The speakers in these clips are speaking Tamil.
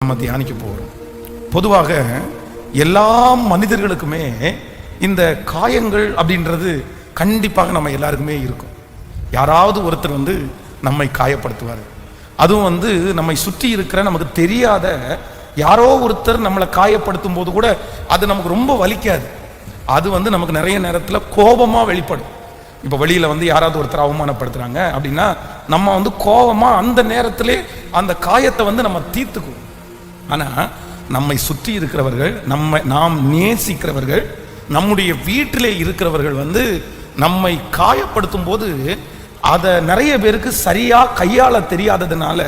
நம்ம தியானிக்க போகிறோம். பொதுவாக எல்லா மனிதர்களுக்குமே இந்த காயங்கள் அப்படின்றது கண்டிப்பாக நம்ம எல்லாருக்குமே இருக்கும். யாராவது ஒருத்தர் நம்மை காயப்படுத்துவார். அதுவும் நம்மை சுற்றி இருக்கிற நமக்கு தெரியாத யாரோ ஒருத்தர் நம்மளை காயப்படுத்தும் போது கூட அது நமக்கு ரொம்ப வலிக்காது. அது நமக்கு நிறைய நேரத்தில் கோபமாக வெளிப்படும். இப்போ வெளியில் யாராவது ஒருத்தர் அவமானப்படுத்துகிறாங்க அப்படின்னா நம்ம கோபமாக அந்த நேரத்திலே அந்த காயத்தை நம்ம தீர்த்துக்குவோம். ஆனால் நம்மை சுற்றி இருக்கிறவர்கள், நாம் நேசிக்கிறவர்கள், நம்முடைய வீட்டிலே இருக்கிறவர்கள் நம்மை காயப்படுத்தும் போது அதை நிறைய பேருக்கு சரியா கையாள தெரியாததுனால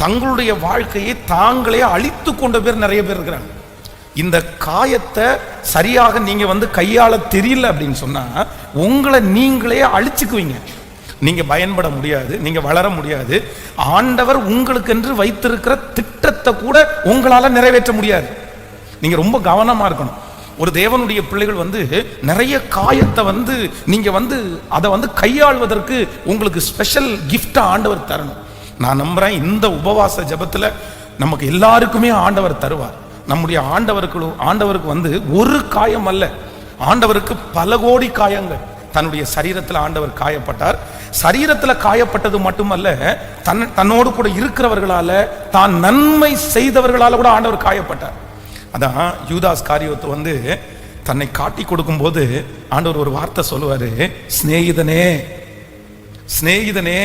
தங்களுடைய வாழ்க்கையை தாங்களே அழித்து கொண்ட பேர் நிறைய பேர் இருக்கிறாங்க. இந்த காயத்தை சரியாக நீங்க கையாள தெரியல அப்படின்னு சொன்னா உங்களை நீங்களே அழிச்சுக்குவீங்க. நீங்க பயன்பட முடியாது, நீங்க வளர முடியாது. ஆண்டவர் உங்களுக்கு என்று வைத்திருக்கிற திட்டத்தை கூட உங்களால நிறைவேற்ற முடியாது. நீங்க ரொம்ப கவனமா இருக்கணும். ஒரு தேவனுடைய பிள்ளைகள் நிறைய காயத்தை நீங்க அதை கையாள்வதற்கு உங்களுக்கு ஸ்பெஷல் கிஃப்டா ஆண்டவர் தரணும். நான் நம்புறேன் இந்த உபவாச ஜபத்துல நமக்கு எல்லாருக்குமே ஆண்டவர் தருவார். நம்முடைய ஆண்டவருக்கு ஒரு காயம் அல்ல, ஆண்டவருக்கு பல கோடி காயங்கள். தன்னுடைய சரீரத்தில் ஆண்டவர் காயப்பட்டார். சரீரத்தில் காயப்பட்டது மட்டுமல்ல, தன்னோடு கூட இருக்கிறவர்களால, தான் நன்மை செய்தவர்களால கூட ஆண்டவர் காயப்பட்டார். அதான் யூதாஸ் காரியோத்து தன்னை காட்டி கொடுக்கும் போது ஆண்டவர் ஒரு வார்த்தை சொல்லுவாரு, சிநேகிதனே சிநேகிதனே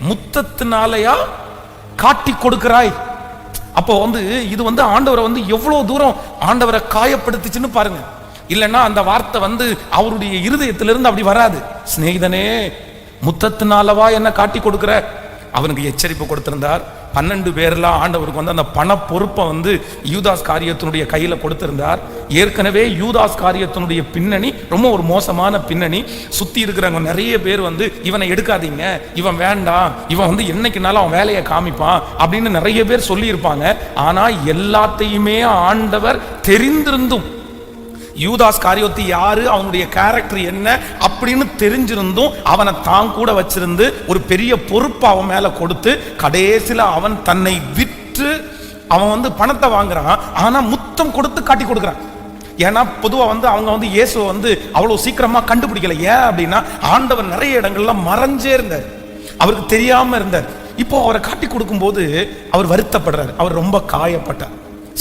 முத்தத்தினாலயா காட்டி கொடுக்கிறாய். அப்போ இது ஆண்டவரை எவ்வளவு தூரம் ஆண்டவரை காயப்படுத்துச்சுன்னு பாருங்க. இல்லைன்னா அந்த வார்த்தை அவருடைய இருதயத்திலிருந்து அப்படி வராது. சிநேகிதனே முத்தத்தினாலவா என்ன காட்டி கொடுக்கிற? அவனுக்கு எச்சரிப்பு கொடுத்திருந்தார். 12 பேர்லாம் ஆண்டவருக்கு அந்த பண பொறுப்பை யூதாஸ் காரியத்தினுடைய கையில கொடுத்திருந்தார். ஏற்கனவே யூதாஸ் காரியத்தினுடைய பின்னணி ரொம்ப ஒரு மோசமான பின்னணி. சுத்தி இருக்கிறவங்க நிறைய பேர் இவனை எடுக்காதீங்க, இவன் வேண்டாம், இவன் என்னைக்குனாலும் அவன் வேலையை காமிப்பான் அப்படின்னு நிறைய பேர் சொல்லி இருப்பாங்க. ஆனா எல்லாத்தையுமே ஆண்டவர் தெரிந்திருந்தும், யூதாஸ் காரியோத்து யாரு, அவனுடைய கேரக்டர் என்ன அப்படின்னு தெரிஞ்சிருந்தும் அவனை தான் கூட வச்சிருந்து ஒரு பெரிய பொறுப்பு அவன் மேல கொடுத்து கடைசியில் அவன் தன்னை விற்று அவன் பணத்தை வாங்குறான். ஆனா முத்தம் கொடுத்து காட்டி கொடுக்குறான். ஏன்னா பொதுவா அவங்க இயேசுவை அவ்வளவு சீக்கிரமா கண்டுபிடிக்கல. ஏன் அப்படின்னா ஆண்டவர் நிறைய இடங்கள்ல மறைஞ்சே இருந்தார், அவருக்கு தெரியாம இருந்தார். இப்போ அவரை காட்டி கொடுக்கும் போது அவர் வருத்தப்படுறார், அவர் ரொம்ப காயப்பட்டார்.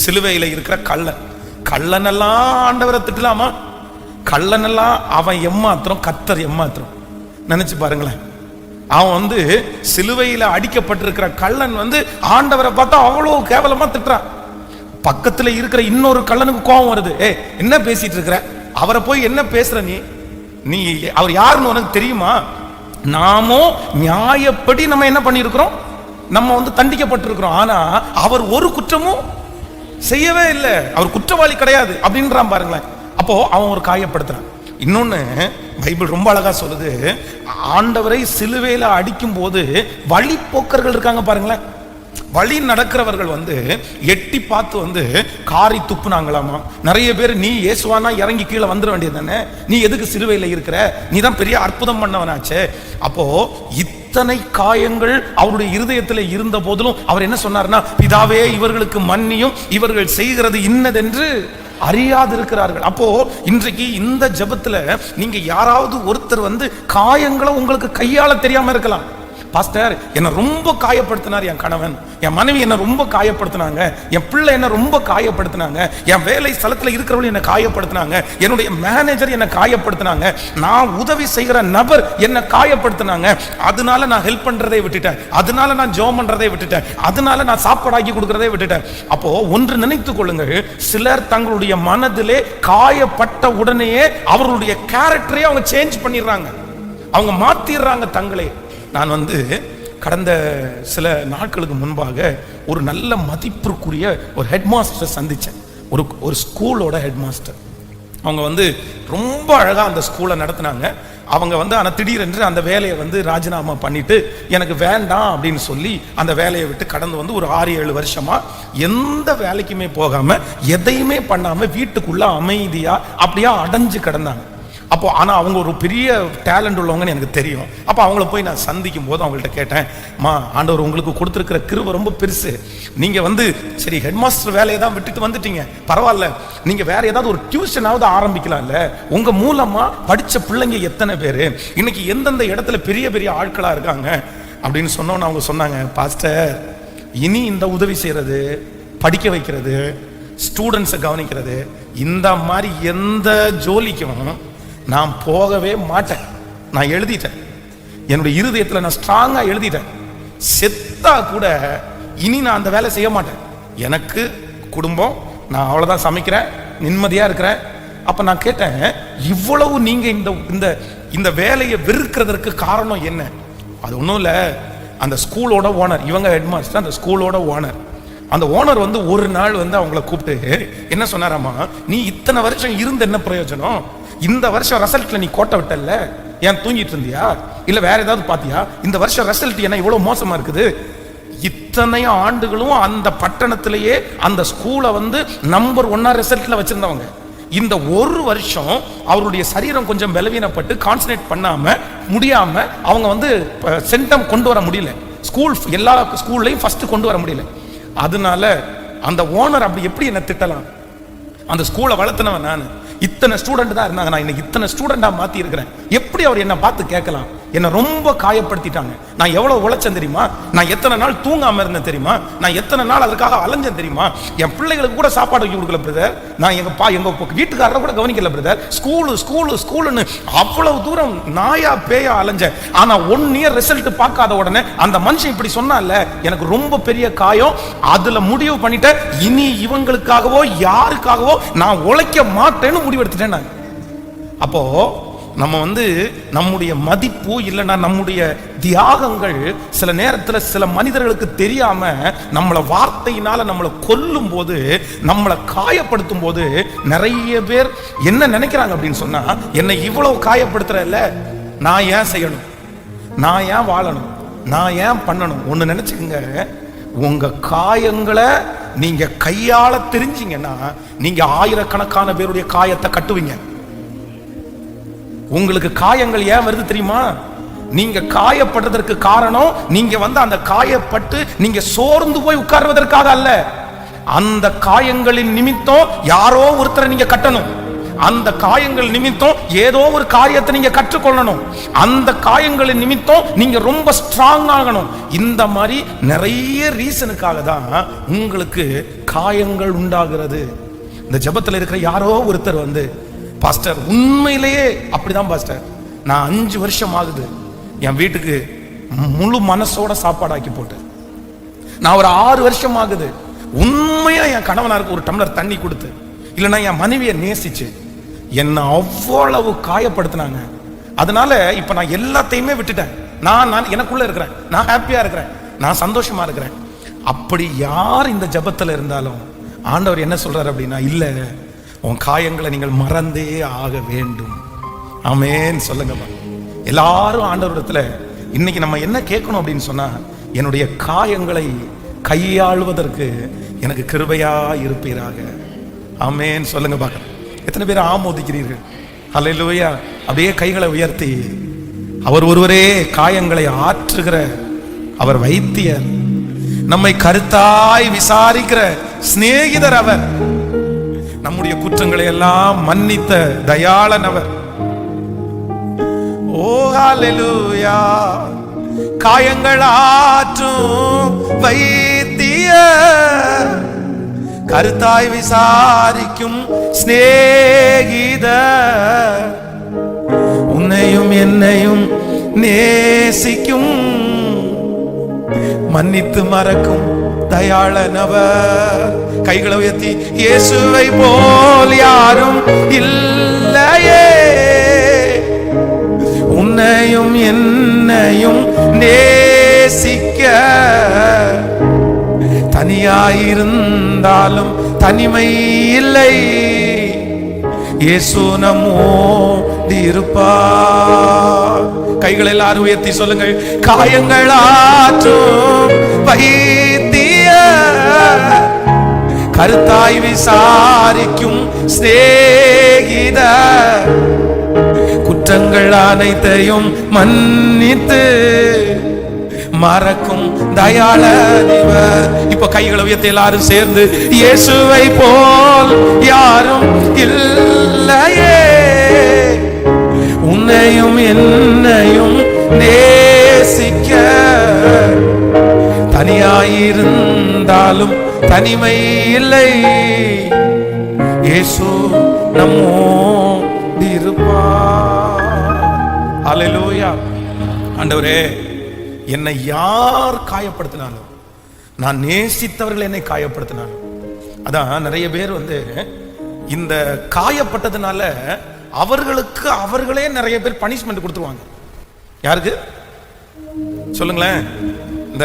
சிலுவையில இருக்கிற கள்ளனெல்லாம் ஆண்டவரை திட்டலாமா? கள்ளனெல்லாம் அவன் எம்மாத்திரம், கர்த்தர் எம்மாத்திரம். நினைச்சு பாருங்களேன். அவன் சிலுவையில அடிக்கப்பட்டிருக்கிற கள்ளன் ஆண்டவரை பார்த்தா அவ்வளவு கேவலமா திட்டுறான். பக்கத்துல இருக்கிற இன்னொரு கள்ளனுக்கு கோபம் வருது. என்ன பேசிட்டு இருக்கிற? அவரை போய் என்ன பேசுற நீ அவர் யாருன்னு உனக்கு தெரியுமா? நாமோ நியாயப்படி நம்ம என்ன பண்ணிருக்கிறோம்? நம்ம தண்டிக்கப்பட்டிருக்கிறோம். ஆனா அவர் ஒரு குற்றமும் செய்யவே இல்லை, அவர் குற்றவாளி கிடையாது அப்படின்றான் பாருங்களேன். அப்போ அவன் ஒரு காயப்படுத்துறான். இன்னொன்னு பைபிள் ரொம்ப அழகா சொல்லுது, ஆண்டவரை சிலுவையில அடிக்கும் போது வழிப்போக்கர்கள் இருக்காங்க பாருங்களேன். வழி நடக்கிறவர்கள் எட்டி பார்த்து காரி துப்புனாங்களாமா. நிறைய பேர் நீ இயேசுவானா இறங்கி கீழே வந்துட வேண்டியது தானே, நீ எதுக்கு சிலுவையில் இருக்கிற, நீ தான் பெரிய அற்புதம் பண்ணவனாச்சே. அப்போ இத்தனை காயங்கள் அவருடைய இருதயத்தில் இருந்த போதிலும் அவர் என்ன சொன்னார்னா, பிதாவே இவர்களுக்கு மன்னியும், இவர்கள் செய்கிறது இன்னதென்று அறியாதிருக்கிறார்கள். அப்போ இன்றைக்கு இந்த ஜெபத்துல நீங்க யாராவது ஒருத்தர் காயங்களை உங்களுக்கு கையாள தெரியாம இருக்கலாம். பாஸ்டர் என்ன ரொம்ப காயப்படுத்தினார் என் கணவன், என் மனைவி என்ன ரொம்ப காயப்படுத்தினாங்க, என் பிள்ளை என்ன ரொம்ப காயப்படுத்தினாங்க, என் வேலை ஸ்தலத்தில் இருக்கிறவங்க என்ன காயப்படுத்தினாங்க, என்னுடைய மேனேஜர் என்ன காயப்படுத்தினாங்க, நான் உதவி செய்கிற நபர் என்ன காயப்படுத்தினாங்க, அதனால நான் ஹெல்ப் பண்றதை விட்டுட்டேன், அதனால நான் ஜெபம் பண்றதை விட்டுட்டேன், அதனால நான் சாப்பாடாக்கி கொடுக்கறதை விட்டுட்டேன். அப்போ ஒன்று நினைத்துக் கொள்ளுங்கள், சிலர் தங்களுடைய மனதிலே காயப்பட்ட உடனேயே அவர்களுடைய கேரக்டரை அவங்க சேஞ்ச் பண்ணிடுறாங்க, அவங்க மாத்திடுறாங்க தங்களே. நான் கடந்த சில நாட்களுக்கு முன்பாக ஒரு நல்ல மதிப்பிற்குரிய ஒரு ஹெட் மாஸ்டரை சந்தித்தேன். ஒரு ஸ்கூலோட ஹெட் மாஸ்டர். அவங்க ரொம்ப அழகாக அந்த ஸ்கூலை நடத்தினாங்க. அவங்க ஆனால் திடீரென்று அந்த வேலையை ராஜினாமா பண்ணிட்டு எனக்கு வேண்டாம் அப்படின்னு சொல்லி அந்த வேலையை விட்டு கடந்து ஒரு 6-7 வருஷமா எந்த வேலைக்குமே போகாம எதையுமே பண்ணாம வீட்டுக்குள்ள அமைதியா அப்படியே அடைஞ்சு கிடந்தாங்க. அப்போ ஆனால் அவங்க ஒரு பெரிய டேலண்ட் உள்ளவங்கன்னு எனக்கு தெரியும். அப்போ அவங்கள போய் நான் சந்திக்கும் போது அவங்கள்ட்ட கேட்டேன், ஆண்டவர் உங்களுக்கு கொடுத்துருக்கிற கிருபை ரொம்ப பெருசு. நீங்கள் சரி ஹெட் மாஸ்டர் வேலையை தான் விட்டுட்டு வந்துட்டீங்க, பரவாயில்ல, நீங்கள் வேற ஏதாவது ஒரு டியூஷனாவது ஆரம்பிக்கலாம்ல. உங்கள் மூலமாக படித்த பிள்ளைங்க எத்தனை பேர் இன்னைக்கு எந்தெந்த இடத்துல பெரிய பெரிய ஆட்களாக இருக்காங்க அப்படின்னு சொன்னோன்னு அவங்க சொன்னாங்க, பாஸ்டர் இனி இந்த உதவி செய்கிறது, படிக்க வைக்கிறது, ஸ்டூடெண்ட்ஸை கவனிக்கிறது, இந்த மாதிரி எந்த ஜோலிக்கும் நான் போகவே மாட்டேன். நான் எழுதிட்டேன், என்னுடைய இருதயத்தில் நான் ஸ்ட்ராங்காக எழுதிட்டேன், செத்தா கூட இனி நான் அந்த வேலை செய்ய மாட்டேன். எனக்கு குடும்பம், நான் அவ்வளோதான் சமைக்கிறேன், நிம்மதியாக இருக்கிறேன். அப்போ நான் கேட்டேன், இவ்வளவு நீங்கள் இந்த இந்த வேலையை வெறுக்கிறதுக்கு காரணம் என்ன? அது ஒன்றும் இல்லை, அந்த ஸ்கூலோட ஓனர், இவங்க ஹெட் மாஸ்டர், அந்த ஸ்கூலோட ஓனர். அந்த ஓனர் ஒரு நாள் அவங்கள கூப்பிட்டு என்ன சொன்னாராமா, நீ இத்தனை வருஷம் இருந்து என்ன பிரயோஜனம்? இந்த வருஷம் ரிசல்ட்ல நீ கோட்டை விட்டல்ல, ஏன் தூங்கிட்டு இருந்தியா இல்ல வேற ஏதாவது பாத்தியா? இந்த வருஷம் ரிசல்ட் என்ன இவ்வளவு மோசமா இருக்குது? இத்தனை ஆண்டுகளும் அந்த பட்டணத்திலேயே அந்த ஸ்கூலை நம்பர் 1 ரிசல்ட்ல வச்சிருந்தவங்க. இந்த ஒரு வருஷம் அவருடைய சரீரம் கொஞ்சம் பலவீனப்பட்டு கான்சன்ட்ரேட் பண்ணாம முடியாம அவங்க சென்டம் கொண்டு வர முடியல. ஸ்கூல் எல்லா ஸ்கூல்லையும் ஃபர்ஸ்ட் கொண்டு வர முடியல. அதனால அந்த ஓனர் அப்படி எப்படி என்ன திட்டலாம்? அந்த ஸ்கூலை வளர்த்தனவன் நான். இத்தனை ஸ்டூடெண்ட் தான் இருந்தாங்க, நான் இன்னைக்கு இத்தனை ஸ்டூடெண்டா மாத்தி இருக்கிறேன். எப்படி அவர் என்ன பார்த்து கேட்கலாம்? என்ன ரொம்ப காயப்படுத்திட்டாங்க. நான் எவ்வளவு உழைச்சேன் தெரியுமா? நான் எத்தனை நாள் தூங்காம இருந்தேன் தெரியுமா? நான் எத்தனை நாள் அதுக்காக அலைஞ்சேன் தெரியுமா? என் பிள்ளைகளுக்கு கூட சாப்பாடு வைக்க கொடுக்கல பிரதர். நான் எங்க வீட்டுக்காரரை கூட கவனிக்கல பிரதர். ஸ்கூலுன்னு அவ்வளவு தூரம் நாயா பேயா அலைஞ்சேன். ஆனா 1 இயர் ரிசல்ட் பார்க்காத உடனே அந்த மனுஷன் இப்படி சொன்னால எனக்கு ரொம்ப பெரிய காயம். அதுல முடிவு பண்ணிட்டேன், இனி இவங்களுக்காகவோ யாருக்காகவோ நான் உழைக்க மாட்டேன்னு முடிவெடுத்துட்டேன் நான். அப்போ நம்ம நம்முடைய மதிப்பு இல்லைன்னா நம்முடைய தியாகங்கள் சில நேரத்தில் சில மனிதர்களுக்கு தெரியாம நம்மளை வார்த்தையினால நம்மளை கொல்லும் போது, நம்மளை காயப்படுத்தும் போது நிறைய பேர் என்ன நினைக்கிறாங்க அப்படின்னு சொன்னா, என்னை இவ்வளவு காயப்படுத்துறல்ல, நான் ஏன் செய்யணும், நான் ஏன் வாழணும், நான் ஏன் பண்ணணும்? ஒண்ணு நினைச்சுக்கங்க, உங்க காயங்களை நீங்க கையாள தெரிஞ்சீங்கன்னா நீங்க ஆயிரக்கணக்கான பேருடைய காயத்தை கட்டுவீங்க. உங்களுக்கு காயங்கள் ஏன் வருது தெரியுமா? நீங்க காயப்படுறதற்கு காரணம், நீங்க அந்த காயப்பட்டு நீங்க சோர்ந்து போய் உட்கார்வதற்காக அல்ல. அந்த காயங்களின் நிமித்தம் யாரோ ஒருத்தரை நீங்க கட்டணும். அந்த காயங்கள் நிமித்தம் ஏதோ ஒரு காரியத்தை நீங்க கற்றுக்கொள்ளணும். அந்த காயங்களின் நிமித்தம் நீங்க ரொம்ப ஸ்ட்ராங் ஆகணும். இந்த மாதிரி நிறைய ரீசனுக்காக தான் உங்களுக்கு காயங்கள் உண்டாகிறது. இந்த ஜெபத்தில் இருக்கிற யாரோ ஒருத்தர் பாஸ்டர் உண்மையிலேயே அப்படிதான் பாஸ்டர், நான் 5 வருஷம் ஆகுது என் வீட்டுக்கு முழு மனசோட சாப்பாடு ஆக்கி போட்டு, நான் ஒரு 6 வருஷம் ஆகுது உண்மையா என் கணவனாருக்கு ஒரு டம்ளர் தண்ணி கொடுத்து, இல்லைன்னா என் மனைவியை நேசிச்சு என்ன அவ்வளவு காயப்படுத்தினாங்க. அதனால இப்ப நான் எல்லாத்தையுமே விட்டுட்டேன். நான் எனக்குள்ள இருக்கிறேன், நான் ஹாப்பியா இருக்கிறேன், நான் சந்தோஷமா இருக்கிறேன். அப்படி யார் இந்த ஜெபத்துல இருந்தாலும் ஆண்டவர் என்ன சொல்றாரு அப்படின்னா, இல்ல உன் காயங்களை நீங்கள் மறந்தே ஆக வேண்டும். ஆமென் சொல்லுங்க. எல்லாரும் ஆண்டவரிடத்துல இன்னைக்கு நம்ம என்ன கேட்கணும் அப்படின்னு சொன்னா, என்னுடைய காயங்களை கையாளுவதற்கு எனக்கு கிருபையா இருப்பீராக. ஆமென் சொல்லுங்க பார்க்கலாம். எத்தனை பேர் ஆமோதிக்கிறீர்கள்? ஹல்லேலூயா. அப்படியே கைகளை உயர்த்தி, அவர் ஒருவரே காயங்களை ஆற்றுகிற அவர் வைத்தியர், நம்மை கருத்தாய் விசாரிக்கிற சிநேகிதர் அவர், நம்முடைய குற்றங்களை எல்லாம் மன்னித்த தயாளன் அவர். ஓ ஹல்லேலூயா. காயங்கள் ஆற்றும் வைத்தியர், கருத்தாய் விசாரிக்கும் சிநேகிதர், உன்னையும் என்னையும் நேசிக்கும் மன்னித்து மறக்கும் தயாளனவர். கைகளை உயர்த்தி, இயேசுவை போல் யாரும் இல்லையே, உன்னையும் என்னையும் நேசிக்க, தனியாயிருந்தாலும் தனிமை இல்லை, இயேசு நம்மோடு இருப்பார். கைகள் எல்லாரும் உயர்த்தி சொல்லுங்கள். காயங்கள் ஆற்றும் வைத்தியர், கருத்தாய் விசாரிக்கும் சிநேகிதர், குற்றங்கள் அனைத்தையும் மன்னித்து மறக்கும் தயாளர் இவர். இப்ப கைகளை உயர்த்தி எல்லாரும் சேர்ந்து, இயேசுவை போல் யாரும் இல்லையே, உன்னையும் என்னையும் நேசிக்க, தனியாயிருந்தாலும் தனிமை இல்லை, இயேசு நம்மோடு இருப்பார். அல்லேலூயா. ஆண்டவரே, என்னை யார் காயப்படுத்தினாலும், நான் நேசித்தவர்கள் என்னை காயப்படுத்தினாலும், அதான் நிறைய பேர் இந்த காயப்பட்டதுனால அவர்களுக்கு அவர்களே நிறைய பேர் பனிஷ்மெண்ட் கொடுத்துருவாங்க. யாருக்கு சொல்லுங்களேன்? இந்த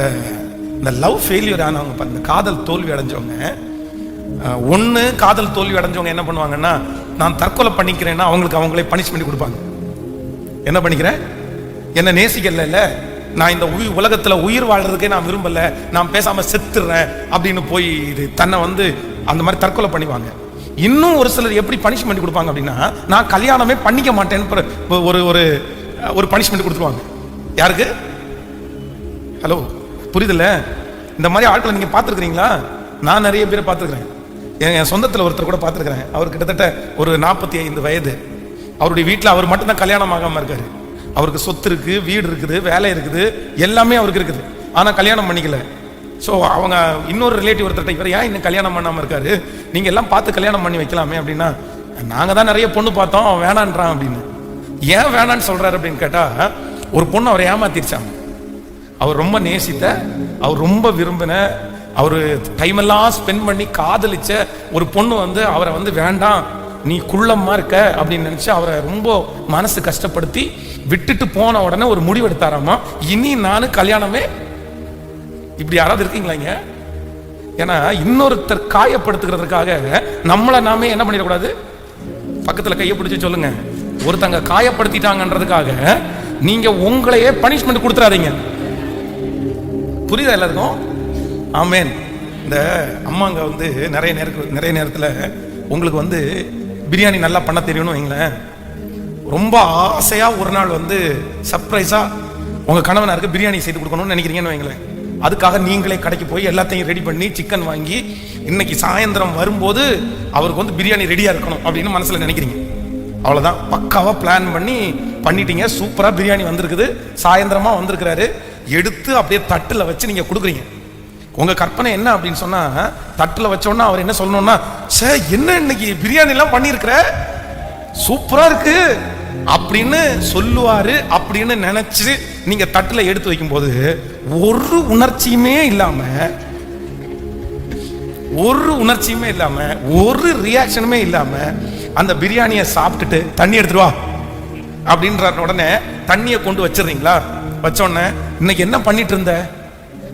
லவ் ஃபெயிலியர் ஆனவங்க, இந்த காதல் தோல்வி அடைஞ்சவங்க, ஒன்று காதல் தோல்வி அடைஞ்சவங்க என்ன பண்ணுவாங்கன்னா, நான் தற்கொலை பண்ணிக்கிறேன்னா அவங்களுக்கு அவங்களே பனிஷ்மெண்ட் கொடுப்பாங்க. என்ன பண்ணிக்கிறேன்? என்ன நேசிக்கல, நான் இந்த உலகத்தில் உயிர் வாழ்றதுக்கே நான் விரும்பல, நான் பேசாம செத்துறேன் அப்படின்னு போய் தன்னை அந்த மாதிரி தற்கொலை பண்ணிவாங்க. இன்னும் ஒரு சிலர் எப்படி பனிஷ்மெண்ட் கொடுப்பாங்க அப்படின்னா, நான் கல்யாணமே பண்ணிக்க மாட்டேன்னு ஒரு பனிஷ்மெண்ட் கொடுத்துருவாங்க. யாருக்கு? ஹலோ, புரியுதுல்ல? இந்த மாதிரி ஆட்களை நீங்க பார்த்துருக்கிறீங்களா? நான் நிறைய பேரை பார்த்துருக்கிறேன். என் சொந்தத்தில் ஒருத்தர் கூட பார்த்துருக்கிறேன். அவர் கிட்டத்தட்ட ஒரு 45 வயது. அவருடைய வீட்டில் அவர் மட்டும்தான் கல்யாணம் ஆகாம இருக்காரு. அவருக்கு சொத்து இருக்கு, வீடு இருக்குது, வேலை இருக்குது, எல்லாமே அவருக்கு இருக்குது. ஆனால் கல்யாணம் பண்ணிக்கல. ஸோ அவங்க இன்னொரு ரிலேட்டிவ் ஒருத்தர், இவர் ஏன் இன்னும் கல்யாணம் பண்ணாமல் இருக்காரு, நீங்கள் எல்லாம் பார்த்து கல்யாணம் பண்ணி வைக்கலாமே அப்படின்னா, நாங்கள் தான் நிறைய பொண்ணு பார்த்தோம், அவன் வேணான்றான் அப்படின்னு. ஏன் வேணான்னு சொல்கிறாரு அப்படின்னு கேட்டால், ஒரு பொண்ணு அவரை ஏமாத்திருச்சாங்க. அவர் ரொம்ப நேசித்த, அவர் ரொம்ப விரும்பின, அவர் டைம் எல்லாம் ஸ்பெண்ட் பண்ணி காதலிச்ச ஒரு பொண்ணு அவரை வேண்டாம், நீ குள்ளமா இருக்க அப்படின்னு நினைச்சு அவரை ரொம்ப மனசு கஷ்டப்படுத்தி விட்டுட்டு போன உடனே ஒரு முடிவு எடுத்தாராமா, இனி நானும் கல்யாணமே. இப்படி யாராவது இருக்கீங்களா இங்க? ஏன்னா இன்னொருத்தர் காயப்படுத்துகிறதுக்காக நம்மளை நாமே என்ன பண்ணிடக்கூடாது? பக்கத்துல கையை பிடிச்சி சொல்லுங்க, ஒருத்தங்க காயப்படுத்திட்டாங்கன்றதுக்காக நீங்க உங்களையே பனிஷ்மெண்ட் கொடுத்துறாதீங்க. புரியுதா எல்லாருக்கும்? ஆமேன். இந்த அம்மாங்க நிறைய நேரத்தில் உங்களுக்கு பிரியாணி நல்லா பண்ண தெரியணும் வைங்களேன். ரொம்ப ஆசையா ஒரு நாள் சர்ப்ரைஸா உங்க கணவனாருக்கு பிரியாணி செய்து கொடுக்கணும்னு நினைக்கிறீங்கன்னு வைங்களேன். அதுக்காக நீங்களே கடைக்கு போய் எல்லாத்தையும் ரெடி பண்ணி சிக்கன் வாங்கி இன்னைக்கு சாயந்தரம் வரும்போது அவருக்கு பிரியாணி ரெடியா இருக்கணும் அப்படின்னு மனசுல நினைக்கிறீங்க. அவ்வளவுதான், பக்காவா பிளான் பண்ணிட்டீங்க. சூப்பரா பிரியாணி வந்திருக்குது, சாயந்தரமா வந்திருக்கிறாரு. எடுத்து அப்படியே தட்டுல வச்சு நீங்க கொடுக்குறீங்க. உங்க கற்பனை என்ன அப்படின்னு சொன்னா, தட்டுல வச்சோன்னா அவர் என்ன சொல்லணும்னா, சே என்ன இன்னைக்கு பிரியாணி எல்லாம் பண்ணிருக்கிற, சூப்பரா இருக்கு அப்படின்னு சொல்லுவாரு. அப்படின்னு நினைச்சு நீங்க தட்டுல எடுத்து வைக்கும் போது ஒரு உணர்ச்சியுமே இல்லாம ஒரு ரியாக்ஷனுமே இல்லாம அந்த பிரியாணியை சாப்பிட்டுட்டு தண்ணி எடுத்துட்டு வா அப்படின்ற உடனே தண்ணியை கொண்டு வச்சிடுறீங்களா? வச்ச உடனே இன்னைக்கு என்ன பண்ணிட்டு இருந்த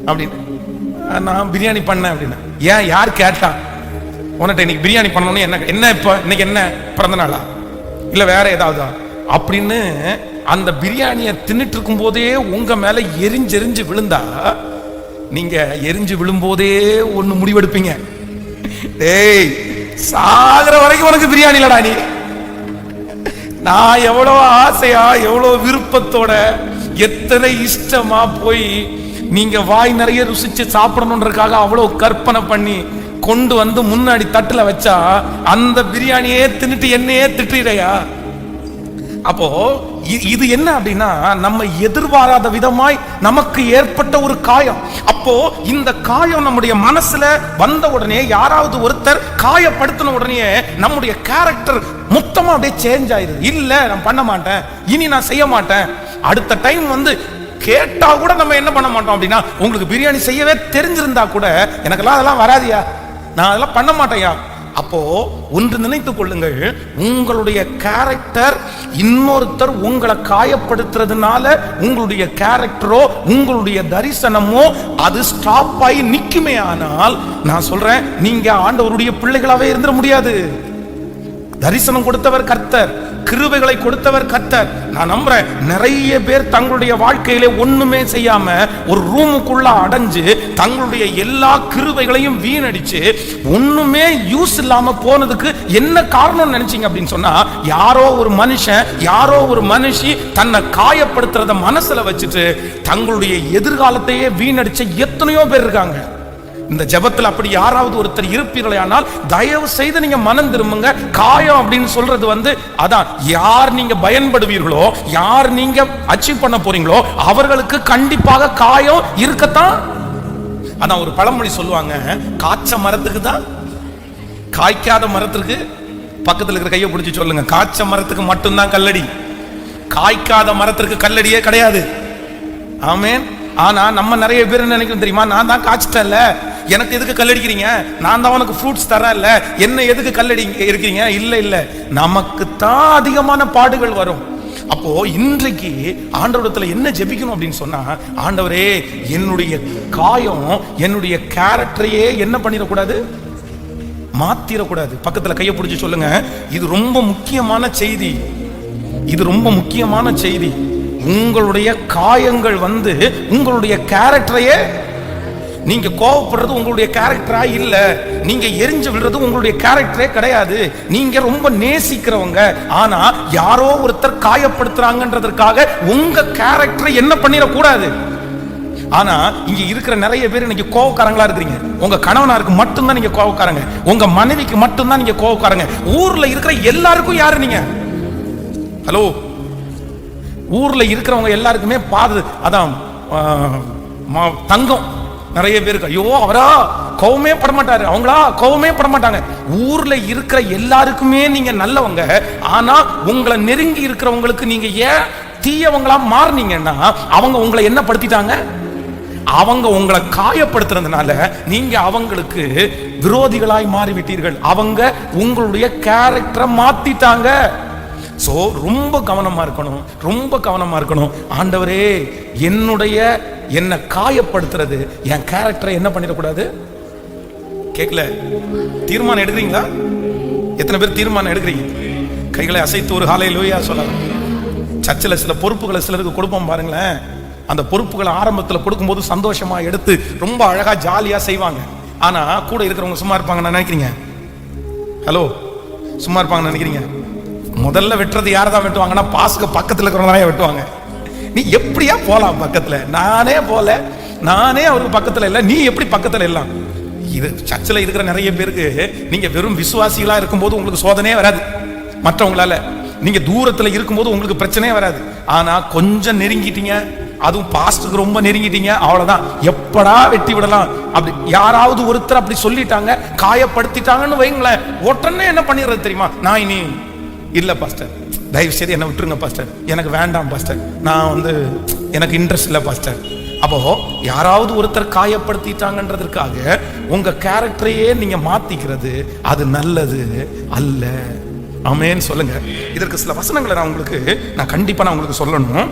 அப்படின்னு, நான் பிரியாணி பண்ணேன் அப்படின்னா, ஏன் யார் கேட்டா உன்கிட்ட இன்னைக்கு பிரியாணி பண்ணணும்னு? என்ன இப்ப இன்னைக்கு என்ன பிறந்த நாளா இல்ல வேற ஏதாவது அப்படின்னு அந்த பிரியாணியை தின்னுட்டு இருக்கும் போதே உங்க மேல எரிஞ்செறிஞ்சு விழுந்தா, நீங்க எரிஞ்சு விழும்போதே ஒண்ணு முடிவெடுப்பீங்க, டேய் சாகர வரைக்கும் உனக்கு பிரியாணி இல்லடா. நீ நான் எவ்வளவு ஆசையா எவ்வளவு விருப்பத்தோட எத்தனை இஷ்டமா போய் நீங்க வாய் நிறைய ருசிச்சு சாப்பிடணுன்றதுக்காக அவ்வளவு கற்பனை பண்ணி கொண்டு முன்னாடி தட்டுல வச்சா அந்த பிரியாணியே தின்னுட்டு என்னையே திட்டுறியா? அப்போ இது என்ன அப்படின்னா, நம்ம எதிர்பாராத விதமாய் நமக்கு ஏற்பட்ட ஒரு காயம். அப்போ இந்த காயம் நம்முடைய மனசுல வந்த உடனே, யாராவது ஒருத்தர் காயப்படுத்தின உடனே நம்முடைய கேரக்டர் மொத்தமா அப்படியே சேஞ்ச் ஆயிடுது. இல்ல நான் பண்ண மாட்டேன், இனி நான் செய்ய மாட்டேன். அடுத்த டைம் கேட்டா கூட நம்ம என்ன பண்ண மாட்டோம் அப்படின்னா, உங்களுக்கு பிரியாணி செய்யவே தெரிஞ்சிருந்தா கூட எனக்கெல்லாம் அதெல்லாம் வராதியா, நான் அதெல்லாம் பண்ண மாட்டேயா. அப்போ ஒன்று நினைத்துக் கொள்ளுங்கள், உங்களுடைய கேரக்டர் இன்னொருத்தர் உங்களை காயப்படுத்துறதுனால உங்களுடைய கேரக்டரோ உங்களுடைய தரிசனமோ அது ஸ்டாப் ஆகி நிக்குமே. ஆனால் நான் சொல்றேன், நீங்க ஆண்டவருடைய பிள்ளைகளாவே இருந்துட முடியாது. தரிசனம் கொடுத்தவர் கர்த்தர், கிருபைகளை கொடுத்தவர் கர்த்தர். நான் நம்புறேன் நிறைய பேர் தங்களுடைய வாழ்க்கையிலே ஒண்ணுமே செய்யாம ஒரு ரூமுக்குள்ள அடைஞ்சு தங்களுடைய எல்லா கிருபைகளையும் வீணடிச்சு ஒண்ணுமே யூஸ் இல்லாம போனதுக்கு என்ன காரணம் நினைச்சீங்க அப்படின்னு சொன்னா, யாரோ ஒரு மனுஷன் யாரோ ஒரு மனுஷி தன்னை காயப்படுத்துறத மனசுல வச்சுட்டு தங்களுடைய எதிர்காலத்தையே வீணடிச்ச எத்தனையோ பேர் இருக்காங்க. இந்த ஜெபத்தில் அப்படி யாராவது ஒருத்தர் இருப்பீர்களே ஆனால் தயவு செய்து நீங்க மனம் திரும்புங்க. காயம் அப்படின்னு சொல்றது அதான், யார் நீங்க பயன்படுவீர்களோ, யார் நீங்க அச்சீவ் பண்ண போறீங்களோ அவர்களுக்கு கண்டிப்பாக காயம் இருக்கத்தான். அதான் ஒரு பழமொழி சொல்லுவாங்க, காய்ச்ச மரத்துக்கு தான், காய்க்காத மரத்துக்கு. பக்கத்தில் இருக்கிற கையை பிடிச்சி சொல்லுங்க, காய்ச்ச மரத்துக்கு மட்டும்தான் கல்லடி, காய்க்காத மரத்திற்கு கல்லடியே கிடையாது. ஆமென். ஆனா நம்ம நிறைய பேர் நினைக்கிறோம் தெரியுமா, நான் தான் காய்ச்சிட்டேன்ல, எனக்கு எதுக்கு கல்லடிக்கிறீங்க, நான் தான் உனக்கு ஃப்ரூட்ஸ் தரேன்ல, என்ன எதுக்கு கல்லடி இருக்கிறீங்க? இல்ல இல்ல, நமக்கு தான் அதிகமான பாடுகள் வரும். அப்போ இன்றைக்கு ஆண்டவரிடத்துல என்ன ஜெபிக்கணும் அப்படின்னு சொன்னா, ஆண்டவரே என்னுடைய காயம் என்னுடைய கேரக்டரையே என்ன பண்ணிடக்கூடாது, மாத்திரக்கூடாது. பக்கத்துல கையை பிடிச்சி சொல்லுங்க, இது ரொம்ப முக்கியமான செய்தி, இது ரொம்ப முக்கியமான செய்தி. உங்களுடைய காயங்கள் உங்களுடைய கேரக்டரையே, நீங்க கோவப்படுறது உங்களுடைய கேரக்டரா இல்ல, நீங்க எரிஞ்சு விடுறது உங்களுடைய கேரக்டரே கிடையாது. நீங்க ரொம்ப நேசிக்கிறவங்க, ஆனா யாரோ ஒருத்தர் காயப்படுத்துறாங்கன்றதற்காக உங்க கேரக்டரை என்ன பண்ணிடக்கூடாது. ஆனா இங்க இருக்கிற நிறைய பேர் இன்னைக்கு கோவக்காரங்களா இருக்கிறீங்க. உங்க கணவனாருக்கு மட்டும்தான் நீங்க கோவக்காரங்க, உங்க மனைவிக்கு மட்டும்தான் நீங்க கோவக்காரங்க. ஊர்ல இருக்கிற எல்லாருக்கும் யாரு நீங்க? ஹலோ, ஊர்ல இருக்கிறவங்க எல்லாருக்குமே அதான் தங்கம். நிறைய பேருக்கு ஐயோ அவரா கோவமே படமாட்டாரு, அவங்களா கோவமே படமாட்டாங்க. ஊர்ல இருக்கிற எல்லாருக்குமே நீங்க நல்லவங்க, ஆனா உங்களை நெருங்கி இருக்கிறவங்களுக்கு நீங்க ஏன் தீயவங்களா மாறினீங்கன்னா, அவங்க உங்களை என்ன படுத்திட்டாங்க, அவங்க உங்களை காயப்படுத்துறதுனால நீங்க அவங்களுக்கு விரோதிகளாய் மாறிவிட்டீர்கள். அவங்க உங்களுடைய கேரக்டரை மாத்திட்டாங்க. சோ ரொம்ப கவனமா இருக்கணும், ரொம்ப கவனமா இருக்கணும். ஆண்டவரே என்ன காயப்படுத்துறது என் கேரக்டரை என்ன பண்ணிடக்கூடாது. கேட்கல? தீர்மானம் எடுக்கிறீங்களா? எத்தனை பேர் தீர்மானம் எடுக்கிறீங்க? கைகளை அசைத்து ஒரு ஹல்லேலூயா சொல்லலாம். சர்ச்சில் சில பொறுப்புகளை சிலருக்கு கொடுப்போம் பாருங்களேன். அந்த பொறுப்புகளை ஆரம்பத்தில் கொடுக்கும்போது சந்தோஷமா எடுத்து ரொம்ப அழகா ஜாலியா செய்வாங்க. ஆனா கூட இருக்கிறவங்க சும்மா இருப்பாங்கன்னு நினைக்கிறீங்க? ஹலோ, சும்மா இருப்பாங்கன்னு நினைக்கிறீங்க? முதல்ல வெட்டுறது யாரை தான் வெட்டுவாங்கன்னா, பாஸ்க்கு பக்கத்தில் இருக்கிறவங்க வெட்டுவாங்க. நீ எப்படியா போலாம் பக்கத்துல? நானே போல, நானே அவருக்கு பக்கத்துல இல்ல, நீ எப்படி பக்கத்துல எல்லாம்? இது சர்ச்சில் இருக்கிற நிறைய பேருக்கு நீங்க வெறும் விசுவாசிகளா இருக்கும்போது உங்களுக்கு சோதனையே வராது. மற்றவங்களால நீங்க தூரத்துல இருக்கும்போது உங்களுக்கு பிரச்சனையே வராது. ஆனா கொஞ்சம் நெருங்கிட்டீங்க, அதுவும் பாஸ்டுக்கு ரொம்ப நெருங்கிட்டீங்க, அவ்வளவுதான், எப்படா வெட்டி விடலாம். அப்படி யாராவது ஒருத்தர் அப்படி சொல்லிட்டாங்க, காயப்படுத்திட்டாங்கன்னு வைங்களேன், உடனே என்ன பண்ணிடுறது தெரியுமா? நான் இனி இல்ல பாஸ்டர், தயவு செய்து என்ன விட்டுருங்க பாஸ்டர், எனக்கு வேண்டாம் பாஸ்டர், நான் எனக்கு இன்ட்ரெஸ்ட் இல்லை பாஸ்டர். அப்போ யாராவது ஒருத்தர் காயப்படுத்திட்டாங்கன்றதுக்காக உங்க கேரக்டரையே நீங்க மாத்திக்கிறது அது நல்லது அல்ல. ஆமென் சொல்லுங்க. இதற்கு சில வசனங்களை நான் கண்டிப்பா உங்களுக்கு சொல்லணும்.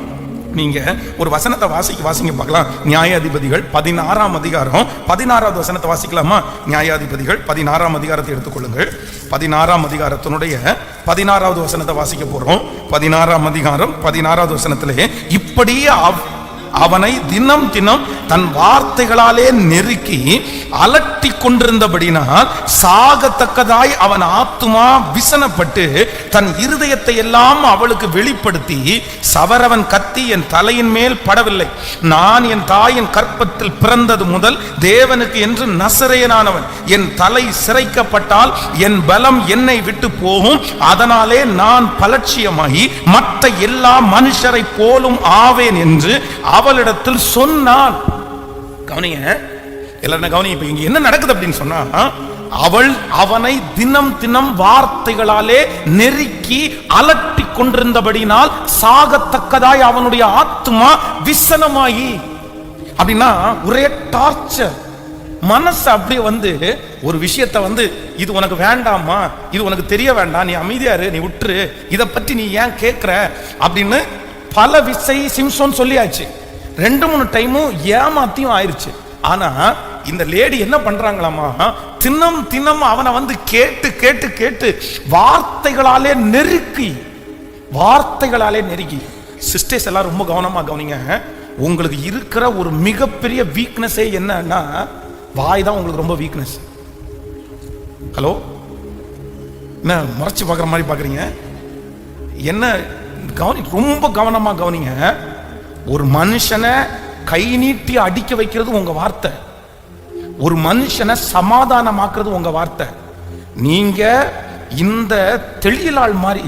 நீங்க ஒரு வசனத்தை வாசிங்க பார்க்கலாம். நியாயாதிபதிகள் 16ஆம் அதிகாரம் 16வது வசனத்தை வாசிக்கலாமா? நியாயாதிபதிகள் 16ஆம் அதிகாரத்தை எடுத்துக்கொள்ளுங்கள். 16ஆம் அதிகாரத்தினுடைய 16வது வசனத்தை வாசிக்க போறோம். 16ஆம் அதிகாரம் 16வது வசனத்திலே, இப்படியே அவனை தினம் தினம் தன் வார்த்தைகளாலே நெருக்கி அலட்டி கொண்டிருந்தபடினால் சாகத்தக்கதாய் அவன் ஆத்துமா விசனப்பட்டு தன் இருதயத்தை எல்லாம் அவளுக்கு வெளிப்படுத்தி, சவரவன் கத்தி என் தலையின் மேல் படவில்லை, நான் என் தாயின் கற்பத்தில் பிறந்தது முதல் தேவனுக்கு என்று நசரேயனானவன், என் தலை சிரைக்கப்பட்டால் என் பலம் என்னை விட்டு போகும், அதனாலே நான் பலட்சியமாகி மற்ற எல்லா மனுஷரை போலும் ஆவேன் என்று அவளிடத்தில் சொன்னான். கவனிங்க எல்லாரும், கவனிங்க. இப்ப இங்க என்ன நடக்குது அப்படின்னு சொன்னா, அவள் அவனை தினம் தினம் வார்த்தைகளாலே நெருக்கி அலட்டி கொண்டிருந்தபடினால் சாகத்தக்கதாய் அவனுடைய ஆத்மா விசனமாயி, அப்படின்னா ஒரே டார்ச்சர். மனசு அப்படியே ஒரு விஷயத்தை இது உனக்கு வேண்டாமா, இது உனக்கு தெரிய வேண்டாம், நீ அமைதியாரு, நீ விட்டுரு, இதை பற்றி நீ ஏன் கேட்கிற அப்படின்னு பல விஷய சிம்சோன் சொல்லியாச்சு. 2-3 டைமும் ஏமாத்தியும் ஆயிருச்சு. ஆனா இந்த லேடி என்ன பண்றாங்களாமா, தினம் தினம் அவனை கேட்டு கேட்டு கேட்டு வார்த்தைகளாலே நெருக்கி வார்த்தைகளாலே நெருக்கி. சிஸ்டர்ஸ் எல்லாம் ரொம்ப கவனமா கவனிங்க. உங்களுக்கு இருக்கிற ஒரு மிகப்பெரிய வீக்னஸே என்னன்னா வாய் தான் உங்களுக்கு ரொம்ப வீக்னஸ். ஹலோ, என்ன முறைச்சு பார்க்குற மாதிரி பார்க்குறீங்க? என்ன ரொம்ப கவனமா கவனிங்க. ஒரு மனுஷனை கை நீட்டி அடிக்க வைக்கிறது உங்க வார்த்தை. ஒரு மனுஷனை சமாதானமாக்குறது உங்க வார்த்தை. நீங்க இந்த தெளியலாள் மாதிரி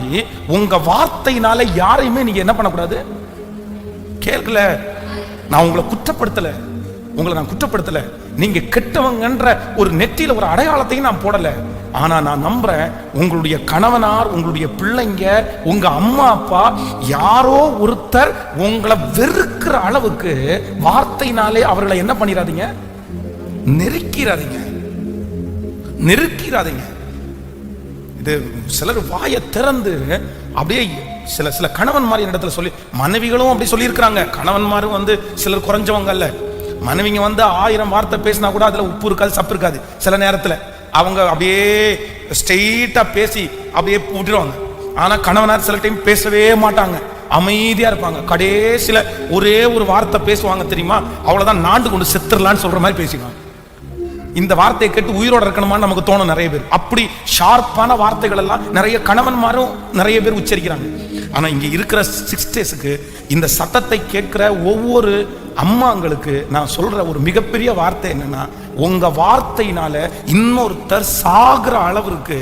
உங்க வார்த்தையினால யாரையுமே நீங்க என்ன பண்ணக்கூடாது. கேட்கல, நான் உங்களை குற்றப்படுத்தல, நான் குற்றப்படுத்தல. நீங்க கெட்டவங்கன்ற ஒரு நெற்றியில ஒரு அடையாளத்தையும் நான் போடல. ஆனா நான் நம்புறேன், உங்களுடைய கணவனார், உங்களுடைய பிள்ளைங்க, உங்க அம்மா அப்பா யாரோ ஒருத்தர் உங்களை வெறுக்கிற அளவுக்கு வார்த்தையினாலே அவர்களை என்ன பண்ணிடாதீங்க, நெருக்கிறாதீங்க. இது சிலர் வாயை திறந்து அப்படியே சில கணவன் மாதிரி இடத்துல சொல்லி, மனைவிகளும் அப்படி சொல்லி இருக்கிறாங்க. கணவன்மாரும் சிலர் குறைஞ்சவங்க அல்ல. மனைவிங்க 1000 வார்த்தை பேசினா கூட அதுல உப்பு இருக்காது, சப்பு இருக்காது. சில நேரத்துல அவங்க அப்படியே ஸ்ட்ரெயிட்டா பேசி அப்படியே விட்டுருவாங்க. ஆனா கணவனார் சில டைம் பேசவே மாட்டாங்க, அமைதியா இருப்பாங்க. கடைசியில ஒரே ஒரு வார்த்தை பேசுவாங்க தெரியுமா, அவ்வளவுதான், நாண்டு கொண்டு செத்துடலான்னு சொல்ற மாதிரி பேசிக்குவாங்க. இந்த வார்த்தையை கேட்டு உயிரோட இருக்கணுமான்னு நமக்கு தோணும் நிறைய பேர். அப்படி ஷார்ப்பான வார்த்தைகள் எல்லாம் நிறைய கணவன்மாரும் நிறைய பேர் உச்சரிக்கிறாங்க. ஆனா இங்க இருக்கிற சிஸ்டர்ஸுக்கு இந்த சத்தத்தை கேட்கிற ஒவ்வொரு அம்மாங்களுக்கு நான் சொல்ற ஒரு மிகப்பெரிய வார்த்தை என்னன்னா, உங்க வார்த்தையினால இன்னொருத்தர் சாகுற அளவிற்கு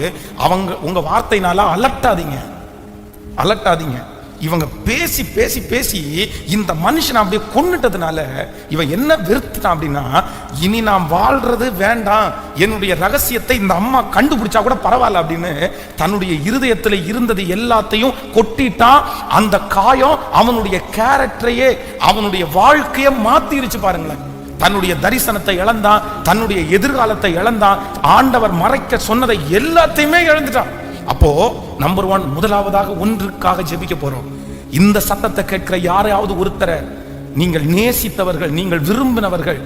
உங்க வார்த்தையினால அலட்டாதீங்க. இவங்க பேசி பேசி பேசி இந்த மனுஷனை அப்படியே கொன்னுட்டதுனால இவன் என்ன வெறுத்துட்டான் அப்படின்னா, இனி நான் வாழ்றது வேண்டாம், என்னுடைய ரகசியத்தை இந்த அம்மா கண்டுபிடிச்சா கூட பரவாயில்ல அப்படின்னு தன்னுடைய இருதயத்துல இருந்தது எல்லாத்தையும் கொட்டிட்டான். அந்த காயம் அவனுடைய கேரக்டரையே, அவனுடைய வாழ்க்கையை மாத்திருச்சு பாருங்களேன். தன்னுடைய தரிசனத்தை இழந்தான், தன்னுடைய எதிர்காலத்தை இழந்தான், ஆண்டவர் மறைக்க சொன்னதை எல்லாத்தையுமே இழந்துட்டான். அப்போ நம்பர் 1, முதலாவதாக ஒன்றுக்காக ஜெபிக்க போறோம். இந்த சத்தத்தை கேட்கிற யாரையாவது ஒருத்தரை நீங்கள் நேசித்தவர்கள், நீங்கள் விரும்பினவர்கள்,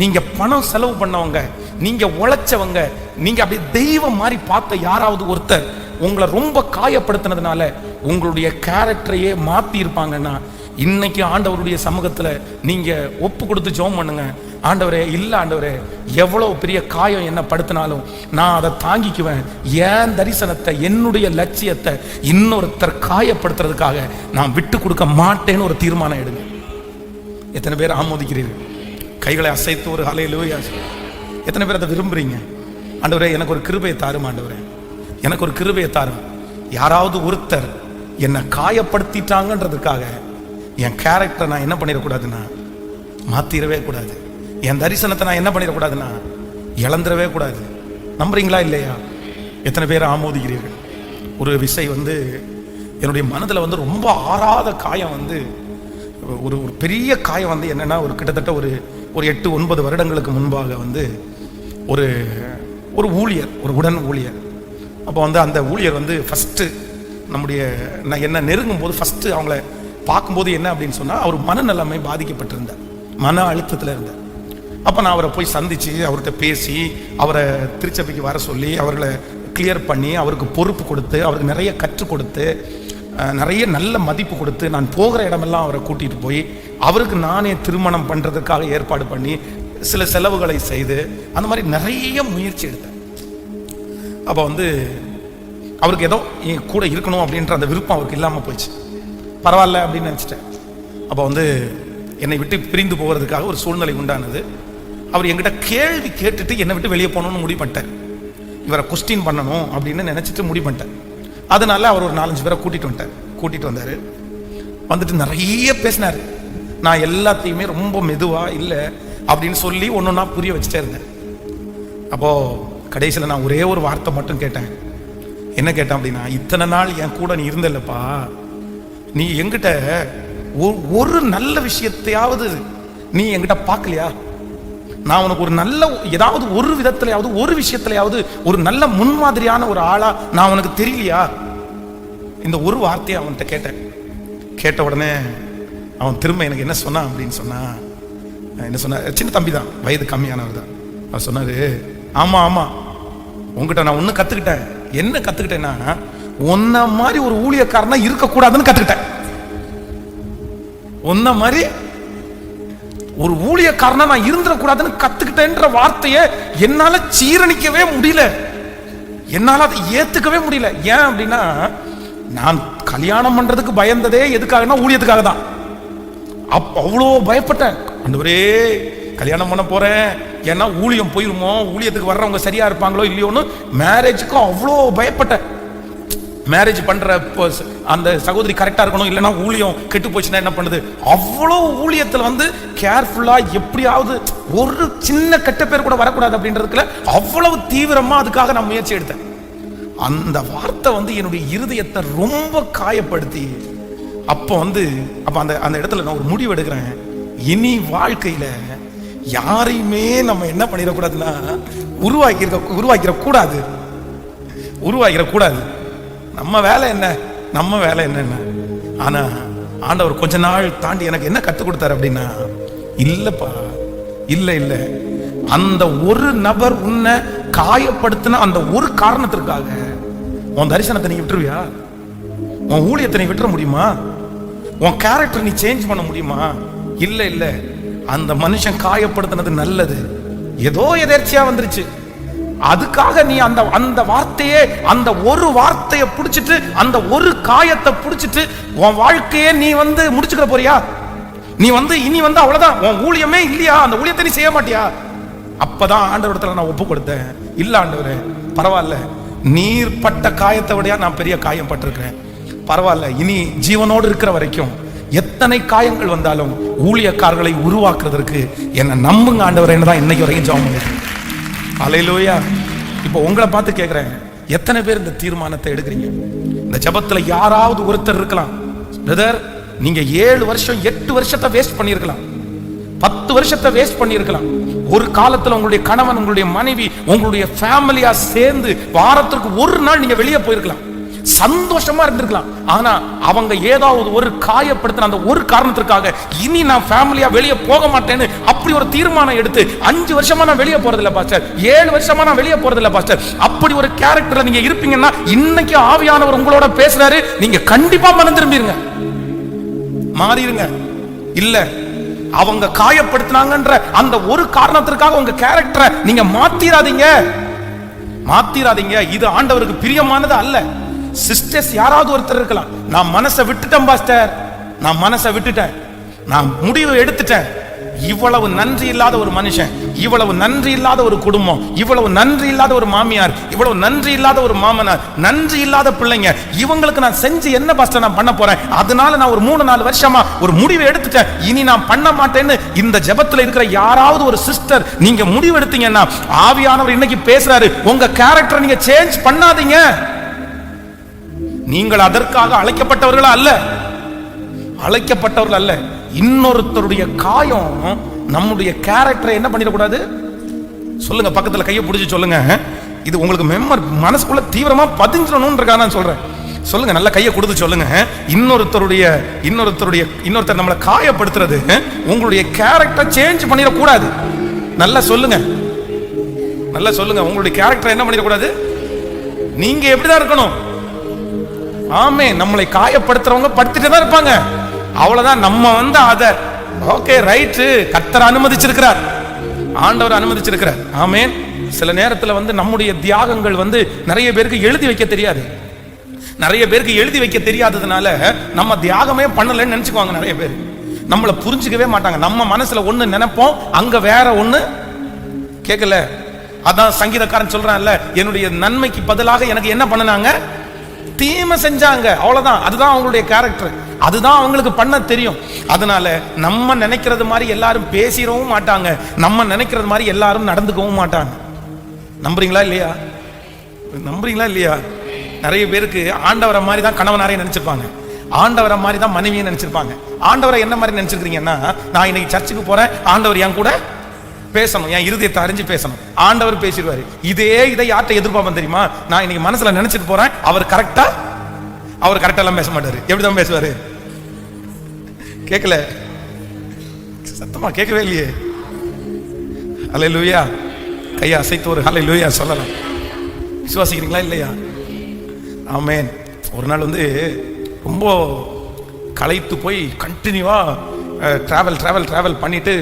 நீங்க பணம் செலவு பண்ணவங்க, நீங்க உழைச்சவங்க, நீங்க அப்படி தெய்வம் மாதிரி பார்த்த யாராவது ஒருத்தர் உங்களை ரொம்ப காயப்படுத்தினதுனால உங்களுடைய கேரக்டரையே மாத்தி இருப்பாங்கன்னா, இன்னைக்கு ஆண்டவருடைய சமூகத்துல நீங்க ஒப்பு கொடுத்து ஜெபம் பண்ணுங்க. ஆண்டவரே, இல்ல ஆண்டவரே, எவ்வளவு பெரிய காயம் என்ன படுத்தினாலும் நான் அதை தாங்கிக்குவேன். என் தரிசனத்தை, என்னுடைய லட்சியத்தை இன்னொருத்தர் காயப்படுத்துறதுக்காக நான் விட்டு கொடுக்க மாட்டேன்னு ஒரு தீர்மானம் எடுங்க. எத்தனை பேர் ஆமோதிக்கிறீர்கள்? கைகளை அசைத்து ஒரு ஹல்லேலூயா. எத்தனை பேர் அதை விரும்புறீங்க? ஆண்டவரே, எனக்கு ஒரு கிருபையை தாரும், ஆண்டவரே எனக்கு ஒரு கிருபையை தாரும். யாராவது ஒருத்தர் என்னை காயப்படுத்திட்டாங்கன்றதுக்காக என் கேரக்டரை நான் என்ன பண்ணிடக்கூடாதுன்னா மாத்திரவே கூடாது. என் தரிசனத்தை நான் என்ன பண்ணிடக்கூடாதுன்னா இழந்துடவே கூடாது. நம்புறீங்களா இல்லையா? எத்தனை பேர் ஆமோதிக்கிறீர்கள்? ஒரு விசை என்னுடைய மனதில் ரொம்ப ஆறாத காயம் ஒரு பெரிய காயம் என்னன்னா, ஒரு கிட்டத்தட்ட ஒரு 8-9 வருடங்களுக்கு முன்பாக ஒரு ஊழியர், ஒரு உடன் ஊழியர். அப்போ அந்த ஊழியர் ஃபஸ்ட்டு என்ன நெருங்கும் போது ஃபஸ்ட்டு அவங்கள பார்க்கும்போது என்ன அப்படின்னு சொன்னால், அவர் மனநலமை பாதிக்கப்பட்டிருந்தார், மன அழுத்தத்தில் இருந்தார். அப்போ நான் அவரை போய் சந்தித்து அவர்கிட்ட பேசி அவரை திருச்சபைக்கு வர சொல்லி அவர்களை கிளியர் பண்ணி அவருக்கு பொறுப்பு கொடுத்து அவருக்கு நிறைய கற்றுக் கொடுத்து நிறைய நல்ல மதிப்பு கொடுத்து நான் போகிற இடமெல்லாம் அவரை கூட்டிகிட்டு போய் அவருக்கு நானே திருமணம் பண்ணுறதுக்காக ஏற்பாடு பண்ணி சில செலவுகளை செய்து அந்த மாதிரி நிறைய முயற்சி எடுத்தேன். அப்போ அவருக்கு ஏதோ என் கூட இருக்கணும் அப்படின்ற அந்த விருப்பம் அவருக்கு இல்லாமல் போயிடுச்சு. பரவாயில்ல அப்படின்னு நினச்சிட்டேன். அப்போ என்னை விட்டு பிரிந்து போகிறதுக்காக ஒரு சூழ்நிலை உண்டானது. அவர் என்கிட்ட கேள்வி கேட்டுட்டு என்னை விட்டு வெளியே போகணும்னு முடிவு பண்ணிட்டார். இவரை கொஸ்டின் பண்ணணும் அப்படின்னு நினச்சிட்டு முடிவு பண்ணிட்டேன். அதனால அவர் ஒரு 4-5 பேரை கூட்டிகிட்டு வந்தார். வந்துட்டு நிறைய பேசினார். நான் எல்லாத்தையுமே ரொம்ப மெதுவாக இல்லை அப்படின்னு சொல்லி ஒன்று நான் புரிய வச்சுட்டே இருந்தேன். அப்போது கடைசியில் நான் ஒரே ஒரு வார்த்தை மட்டும் கேட்டேன். என்ன கேட்டேன் அப்படின்னா, இத்தனை நாள் என் கூட நீ இருந்தல்லப்பா, நீ என்கிட்ட ஒரு நல்ல விஷயத்தையாவது நீ என்கிட்ட பார்க்கலையா? நான் உனக்கு ஒரு நல்ல ஏதாவது ஒரு விதத்திலையாவது ஒரு விஷயத்திலையாவது ஒரு நல்ல முன்மாதிரியான ஒரு ஆளா நான் உனக்கு தெரியலையா? இந்த ஒரு வார்த்தையை அவன்கிட்ட கேட்டேன். கேட்ட உடனே அவன் திரும்ப எனக்கு என்ன சொன்னான் அப்படின்னு சொன்னா, என்ன சொன்ன, சின்ன தம்பி தான், வயது கம்மியானவர் தான். அவர் சொன்னாரு, ஆமா ஆமா உங்ககிட்ட நான் ஒன்று கற்றுக்கிட்டேன். என்ன கற்றுக்கிட்டேன்னா, உன்ன மாதிரி ஒரு ஊழியக்காரனா இருக்கக்கூடாதுன்னு கத்துக்கிட்டேன். உன்ன மாதிரி ஒரு ஊழியக்காரனா நான் இருந்துடக்கூடாதுன்னு கத்துக்கிட்டேன்ற வார்த்தையை என்னால சீரணிக்கவே முடியல, என்னால அதை ஏத்துக்கவே முடியல. ஏன் அப்படின்னா, நான் கல்யாணம் பண்றதுக்கு பயந்ததே எதுக்காகனா ஊழியத்துக்காக தான். அவ்வளோ பயப்பட்டேன். ஆண்டவரே கல்யாணம் பண்ண போறேன், ஏன்னா ஊழியம் போயிருமோ, ஊழியத்துக்கு வர்றவங்க சரியா இருப்பாங்களோ இல்லையோன்னு மேரேஜுக்கும் அவ்வளோ பயப்பட்டேன். மேரேஜ் பண்ற அந்த சகோதரி கரெக்டா இருக்கணும், இல்லைன்னா ஊழியம் கெட்டு போச்சுன்னா என்ன பண்ணுது, அவ்வளோ ஊழியத்தில் வந்து கேர்ஃபுல்லா எப்படியாவது ஒரு சின்ன கெட்ட பேர் கூட வரக்கூடாது அப்படின்றதுக்குள்ள அவ்வளவு தீவிரமா அதுக்காக நான் முயற்சி எடுத்தேன். அந்த வார்த்தை வந்து என்னுடைய இருதயத்தை ரொம்ப காயப்படுத்தி, அப்போ அந்த இடத்துல நான் ஒரு முடிவு எடுக்கிறேன். இனி வாழ்க்கையில யாரையுமே நம்ம என்ன பண்ணிடக்கூடாதுன்னா உருவாக்கிடக்கூடாது. நம்ம வேலை என்ன. ஆனா ஆண்டவர் கொஞ்ச நாள் தாண்டி எனக்கு என்ன கற்றுக் கொடுத்தாரு அப்படின்னா, இல்லப்பா, இல்ல அந்த ஒரு நபர் உன்னை காயப்படுத்தின அந்த ஒரு காரணத்திற்காக உன் தரிசனத்தை நீ விட்டுருவியா? உன் ஊழியத்தை நீ விட்டுற முடியுமா? உன் கேரக்டர் நீ சேஞ்ச் பண்ண முடியுமா? இல்ல அந்த மனுஷன் காயப்படுத்தினது நல்லது, ஏதோ எதேர்ச்சியா வந்துருச்சு. அதுக்காக நீ அந்த வார்த்தையே, அந்த ஒரு வார்த்தையை பிடிச்சிட்டு, அந்த ஒரு காயத்தை பிடிச்சிட்டு உன் வாழ்க்கையே நீ முடிச்சுக்கிற போறியா? நீ இனி அவ்வளவுதான், உன் ஊழியமே இல்லையா? அந்த ஊழியத்தை நீ செய்ய மாட்டியா? அப்பதான் ஆண்டவரிடத்துல நான் ஒப்பு கொடுத்தேன். இல்ல ஆண்டவரே, பரவாயில்ல, நீர் பட்ட காயத்தை விட நான் பெரிய காயம் பட்டிருக்கிறேன். பரவாயில்ல, இனி ஜீவனோடு இருக்கிற வரைக்கும் எத்தனை காயங்கள் வந்தாலும் ஊழியக்காரர்களை உருவாக்குறதற்கு என்ன நம்புங்க ஆண்டவரே தான் இன்னைக்கு வரைக்கும் ஜெபம் பண்ணிருக்கேன். அல்லேலூயா. இப்போ உங்களை பார்த்து கேட்கிறேன், எத்தனை பேர் இந்த தீர்மானத்தை எடுக்கிறீங்க? இந்த ஜெபத்துல யாராவது ஒருத்தர் இருக்கலாம், பிரதர் நீங்க 7 வருஷம் 8 வருஷத்தை வேஸ்ட் பண்ணிருக்கலாம், 10 வருஷத்தை வேஸ்ட் பண்ணிருக்கலாம். ஒரு காலத்துல உங்களுடைய கணவன், உங்களுடைய மனைவி, உங்களுடைய ஃபேமிலியா சேர்ந்து வாரத்திற்கு ஒரு நாள் நீங்க வெளியே போயிருக்கலாம், சந்தோஷமா இருந்திருக்கலாம். ஆனா அவங்க ஏதாவது ஒரு காயப்படுத்தின அந்த ஒரு காரணத்திற்காக இனி நான் ஃபேமிலியா வெளியே போக மாட்டேன்னு அப்படி ஒரு தீர்மானம் எடுத்து 5 வருஷமா நான் வெளியே போறது இல்ல பாஸ்டர், 7 வருஷமா நான் வெளியே போறது இல்ல பாஸ்டர், அப்படி ஒரு கேரக்டர்ல நீங்க இருப்பீங்கன்னா இன்னைக்கு ஆவியானவர் உங்களோட பேசுறாரு, நீங்க கண்டிப்பா மனம் திரும்பிருங்க, மாறிடுங்க. இல்ல அவங்க காயப்படுத்தினாங்கன்ற அந்த ஒரு காரணத்திற்காக உங்க கேரக்டரை நீங்க மாத்திராதீங்க. இது ஆண்டவருக்கு பிரியமானது அல்ல. சிஸ்டர்ஸ் யாராவது ஒருத்தர் இருக்கலாம், நான் மனசை விட்டுட்டேன் பாஸ்டர், நான் மனசை விட்டுட்டேன், நான் முடிவு எடுத்துட்டேன், இவ்வளவு நன்றி இல்லாத ஒரு மனுஷன், இவ்வளவு நன்றி இல்லாத ஒரு குடும்பம், இவ்வளவு நன்றி இல்லாத ஒரு மாமியார், இவ்வளவு நன்றி இல்லாத ஒரு மாமனார், நன்றி இல்லாத பிள்ளைங்க, இவங்களுக்கு நான் செஞ்சு என்ன பாஸ்டர் நான் பண்ண போறேன்? அதனால நான் ஒரு 3-4 வருஷமா ஒரு முடிவு எடுத்துட்டேன், இனி நான் பண்ண மாட்டேன்னு இந்த ஜெபத்துல இருக்கிற யாராவது ஒரு சிஸ்டர் நீங்க முடிவு எடுத்தீங்கன்னா, ஆவியானவர் இன்னைக்கு பேசுறாரு, உங்க கேரக்டரை நீங்க சேஞ்ச் பண்ணாதீங்க. நீங்கள் அதற்காக அழைக்கப்பட்டவர்கள் அல்ல. இன்னொருத்தருடைய காயம் நம்முடைய கேரக்டரை என்ன பண்ணிடக்கூடாது? சொல்லுங்க, பக்கத்துல கையை பிடிச்சி சொல்லுங்க, இது உங்களுக்கு மனசுக்குள்ள தீவிரமா பதிஞ்சிடணும்ன்றதுக்காக நான் சொல்றேன். சொல்லுங்க, நல்ல கையை கொடுத்து சொல்லுங்க, இன்னொருத்தர் நம்மளை காயப்படுத்துறது உங்களுடைய கேரக்டரை சேஞ்ச் பண்ணிடக்கூடாது. நல்லா சொல்லுங்க, உங்களுடைய கேரக்டரை என்ன பண்ணிடக்கூடாது? நீங்க எப்படிதான் இருக்கணும்? ஆமே, நம்மளை காயப்படுத்துறவங்க படுத்துட்டு தான் இருப்பாங்க, அவ்வளவுதான். நம்ம அதை ஓகே ரைட்டு, கர்த்தர் அனுமதிச்சிருக்கிறார், ஆண்டவர் அனுமதிச்சிருக்கிறார். ஆமேன். சில நேரத்தில் நம்முடைய தியாகங்கள் நிறைய பேருக்கு எழுதி வைக்க தெரியாது. நிறைய பேருக்கு எழுதி வைக்க தெரியாததுனால நம்ம தியாகமே பண்ணலன்னு நினைச்சுக்குவாங்க. நிறைய பேர் நம்மளை புரிஞ்சுக்கவே மாட்டாங்க. நம்ம மனசுல ஒண்ணு நினைப்போம், அங்க வேற ஒண்ணு கேட்கல. அதான் சங்கீதக்காரன் சொல்றான்ல, என்னுடைய நன்மைக்கு பதிலாக எனக்கு என்ன பண்ணனாங்க? தீமை செஞ்சாங்க, அவ்வளவுதான். அதுதான் அவங்களுடைய கேரக்டர், அதுதான் அவங்களுக்கு பண்ண தெரியும். அதனால நம்ம நினைக்கிறது மாதிரி எல்லாரும் பேசிடவும் மாட்டாங்க, நம்ம நினைக்கிறது மாதிரி எல்லாரும் நடந்துக்கவும் மாட்டாங்க. நம்புறீங்களா இல்லையா? நிறைய பேருக்கு ஆண்டவரை மாதிரி தான் கணவனாரையும் நினைச்சிருப்பாங்க, ஆண்டவரை மாதிரி தான் மனைவியும் நினைச்சிருப்பாங்க. ஆண்டவரை என்ன மாதிரி நினைச்சிருக்கீங்கன்னா, நான் இன்னைக்கு சர்ச்சுக்கு போறேன், ஆண்டவர் என் கூட பேசணும், என் இருதயத்தை அறிஞ்சு பேசணும், ஆண்டவர் பேசிடுவாரு. இதை யார்கிட்ட எதிர்பார்ப்பேன் தெரியுமா? நான் இன்னைக்கு மனசுல நினைச்சிட்டு போறேன், அவர் கரெக்டா எல்லாம் பேச மாட்டாரு. எப்படிதான் பேசுவாரு? கேட்கல, சத்தமா கேட்கவே இல்லையே. ஹல்லேலூயா. கையை அசைத்து ஒரு ஹல்லேலூயா சொல்லலாம். விசுவாசிக்கிறீங்களா இல்லையா? ஆமென். ஒரு நாள் வந்து ரொம்ப களைத்து போய் கண்டினியூவாக ட்ராவல் பண்ணிட்டு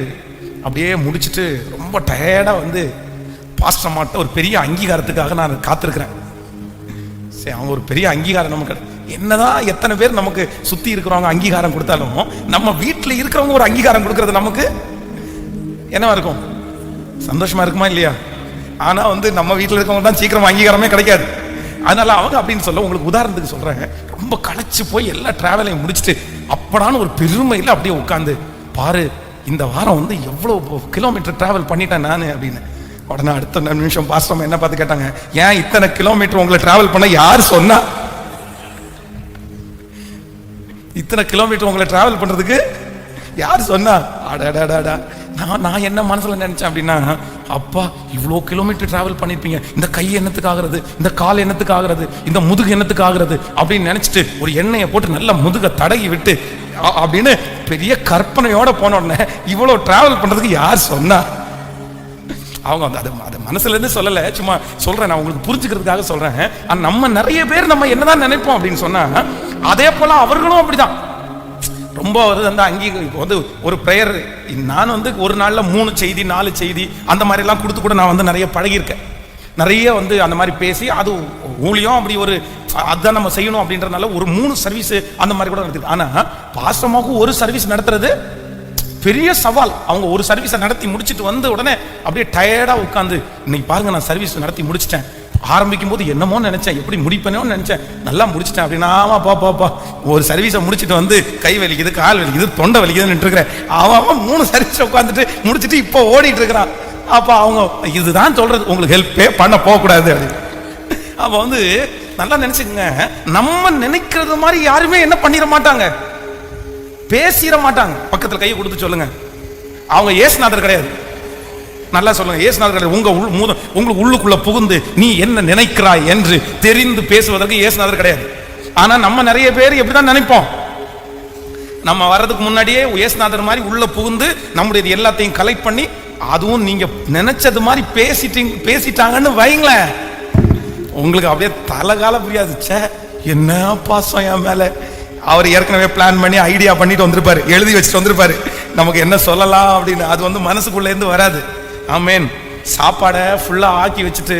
அப்படியே முடிச்சுட்டு ரொம்ப டயர்டாக வந்து பாஸ்டர் அம்மாட்ட ஒரு பெரிய அங்கீகாரத்துக்காக நான் காத்திருக்கிறேன். சரி, அவங்க ஒரு பெரிய அங்கீகாரம் நமக்கு என்னதான் எத்தனை பேர் நமக்கு சுற்றி இருக்கிறவங்க அங்கீகாரம் கொடுத்தாலும் நம்ம வீட்டில் இருக்கிறவங்க ஒரு அங்கீகாரம் கொடுக்கறது நமக்கு என்னவா இருக்கும்? சந்தோஷமா இருக்குமா இல்லையா? ஆனால் வந்து நம்ம வீட்டில் இருக்கவங்க தான் சீக்கிரமா அங்கீகாரமே கிடைக்காது. அதனால அவங்க அப்படின்னு சொல்ல உங்களுக்கு உதாரணத்துக்கு சொல்றேன், ரொம்ப களைச்சு போய் எல்லா டிராவலையும் முடிச்சுட்டு அப்படான்னு ஒரு பெருமையில் அப்படியே உட்காந்து பாரு இந்த வாரம் வந்து எவ்வளோ கிலோமீட்டர் டிராவல் பண்ணிட்டேன் நான் அப்படின்னு. உடனே அடுத்த நிமிஷம் பாஸ்டர் என்ன பார்த்து கேட்டாங்க, ஏன் இத்தனை கிலோமீட்டர் உங்களை டிராவல் பண்ண யார் சொன்னா? இத்தனை கிலோமீட்டர் உங்களை டிராவல் பண்றதுக்கு யார் சொன்னா? அடடா, நான் என்ன மனசுல நினைச்சேன் அப்படின்னா, அப்பா இவ்வளோ கிலோமீட்டர் டிராவல் பண்ணிருப்பீங்க, இந்த கை என்னத்துக்கு ஆகிறது, இந்த கால் என்னத்துக்கு ஆகிறது, இந்த முதுகு என்னத்துக்கு ஆகிறது அப்படின்னு நினைச்சிட்டு ஒரு எண்ணெயை போட்டு நல்ல முதுகை தடகி விட்டு அப்படின்னு பெரிய கற்பனையோட போன உடனே இவ்வளோ டிராவல் பண்றதுக்கு யார் சொன்னா? அவங்க வந்து அது மனசுல இருந்து சொல்லல, சும்மா சொல்றேன், நான் உங்களுக்கு புரிஞ்சுக்கிறதுக்காக சொல்றேன். நம்ம நிறைய பேர் நம்ம என்னதான் நினைப்போம் அப்படின்னு சொன்னா, அதே போல அவர்களும் அப்படிதான். ரொம்ப வந்து வந்து ஒரு ப்ரேயர் நான் வந்து ஒரு நாளில் 3 செய்தி 4 செய்தி அந்த மாதிரிலாம் கொடுத்து கூட நான் வந்து நிறைய பழகியிருக்கேன். நிறைய வந்து அந்த மாதிரி பேசி அது ஊழியம் அப்படி ஒரு அதுதான் நம்ம செய்யணும் அப்படின்றதுனால ஒரு 3 சர்வீஸ் அந்த மாதிரி கூட நடத்திருக்கு. ஆனால் பாசமாக ஒரு சர்வீஸ் நடத்துறது பெரிய சவால். அவங்க ஒரு சர்வீஸை நடத்தி முடிச்சுட்டு வந்து உடனே அப்படியே டயர்டாக உட்காந்து இன்னைக்கு பாருங்க நான் சர்வீஸ் நடத்தி முடிச்சிட்டேன், ஆரம்பிக்கும் போது என்னமோ நினைச்சேன், எப்படி முடிப்பேனோ நினைச்சேன், நல்லா முடிச்சிட்டேன் அப்படின்னா பாப்பா ஒரு சர்வீஸை முடிச்சுட்டு வந்து கை வலிக்குது, கால் வலிக்குது, தொண்டை வலிக்குதுன்னு இருக்கிறேன். அவன் 3 சர்வீஸ் உட்காந்துட்டு முடிச்சுட்டு இப்போ ஓடிட்டு இருக்கிறான். அப்ப அவங்க இதுதான் சொல்றது, உங்களுக்கு ஹெல்ப்பே பண்ண போகக்கூடாது அப்படின்னு. அப்ப வந்து நல்லா நினைச்சுக்கங்க, நம்ம நினைக்கிறது மாதிரி யாருமே என்ன பண்ணிட மாட்டாங்க, பேசிட மாட்டாங்க. பக்கத்துல கையை கொடுத்து சொல்லுங்க, அவங்க ஏசுநாதர் கிடையாது. நல்லா சொல்லுங்க, ஏசுநாதர் கிடையாது. உங்களுக்கு உள்ளுக்குள்ள புகுந்து நீ என்ன நினைக்கிறாய் என்று தெரிந்து பேசுவதற்கு ஏசுநாதர் கிடையாது. ஆனா நம்ம நிறைய பேர் எப்படிதான் நினைப்போம், நம்ம வர்றதுக்கு முன்னாடியே ஏசுநாதர் மாதிரி உள்ள புகுந்து நம்முடைய எல்லாத்தையும் கலெக்ட் பண்ணி அதுவும் நீங்க நினைச்சது மாதிரி பேசிட்டாங்கன்னு வைங்களேன், உங்களுக்கு அப்படியே தலைகால புரியாது. என்ன பாசம் என் மேல, அவர் ஏற்கனவே பிளான் பண்ணி ஐடியா பண்ணிட்டு வந்திருப்பாரு, எழுதி வச்சுட்டு வந்திருப்பாரு நமக்கு என்ன சொல்லலாம் அப்படின்னு. அது வந்து மனசுக்குள்ள இருந்து வராது. ஆமேன். சாப்பாடை ஃபுல்லா ஆக்கி வச்சுட்டு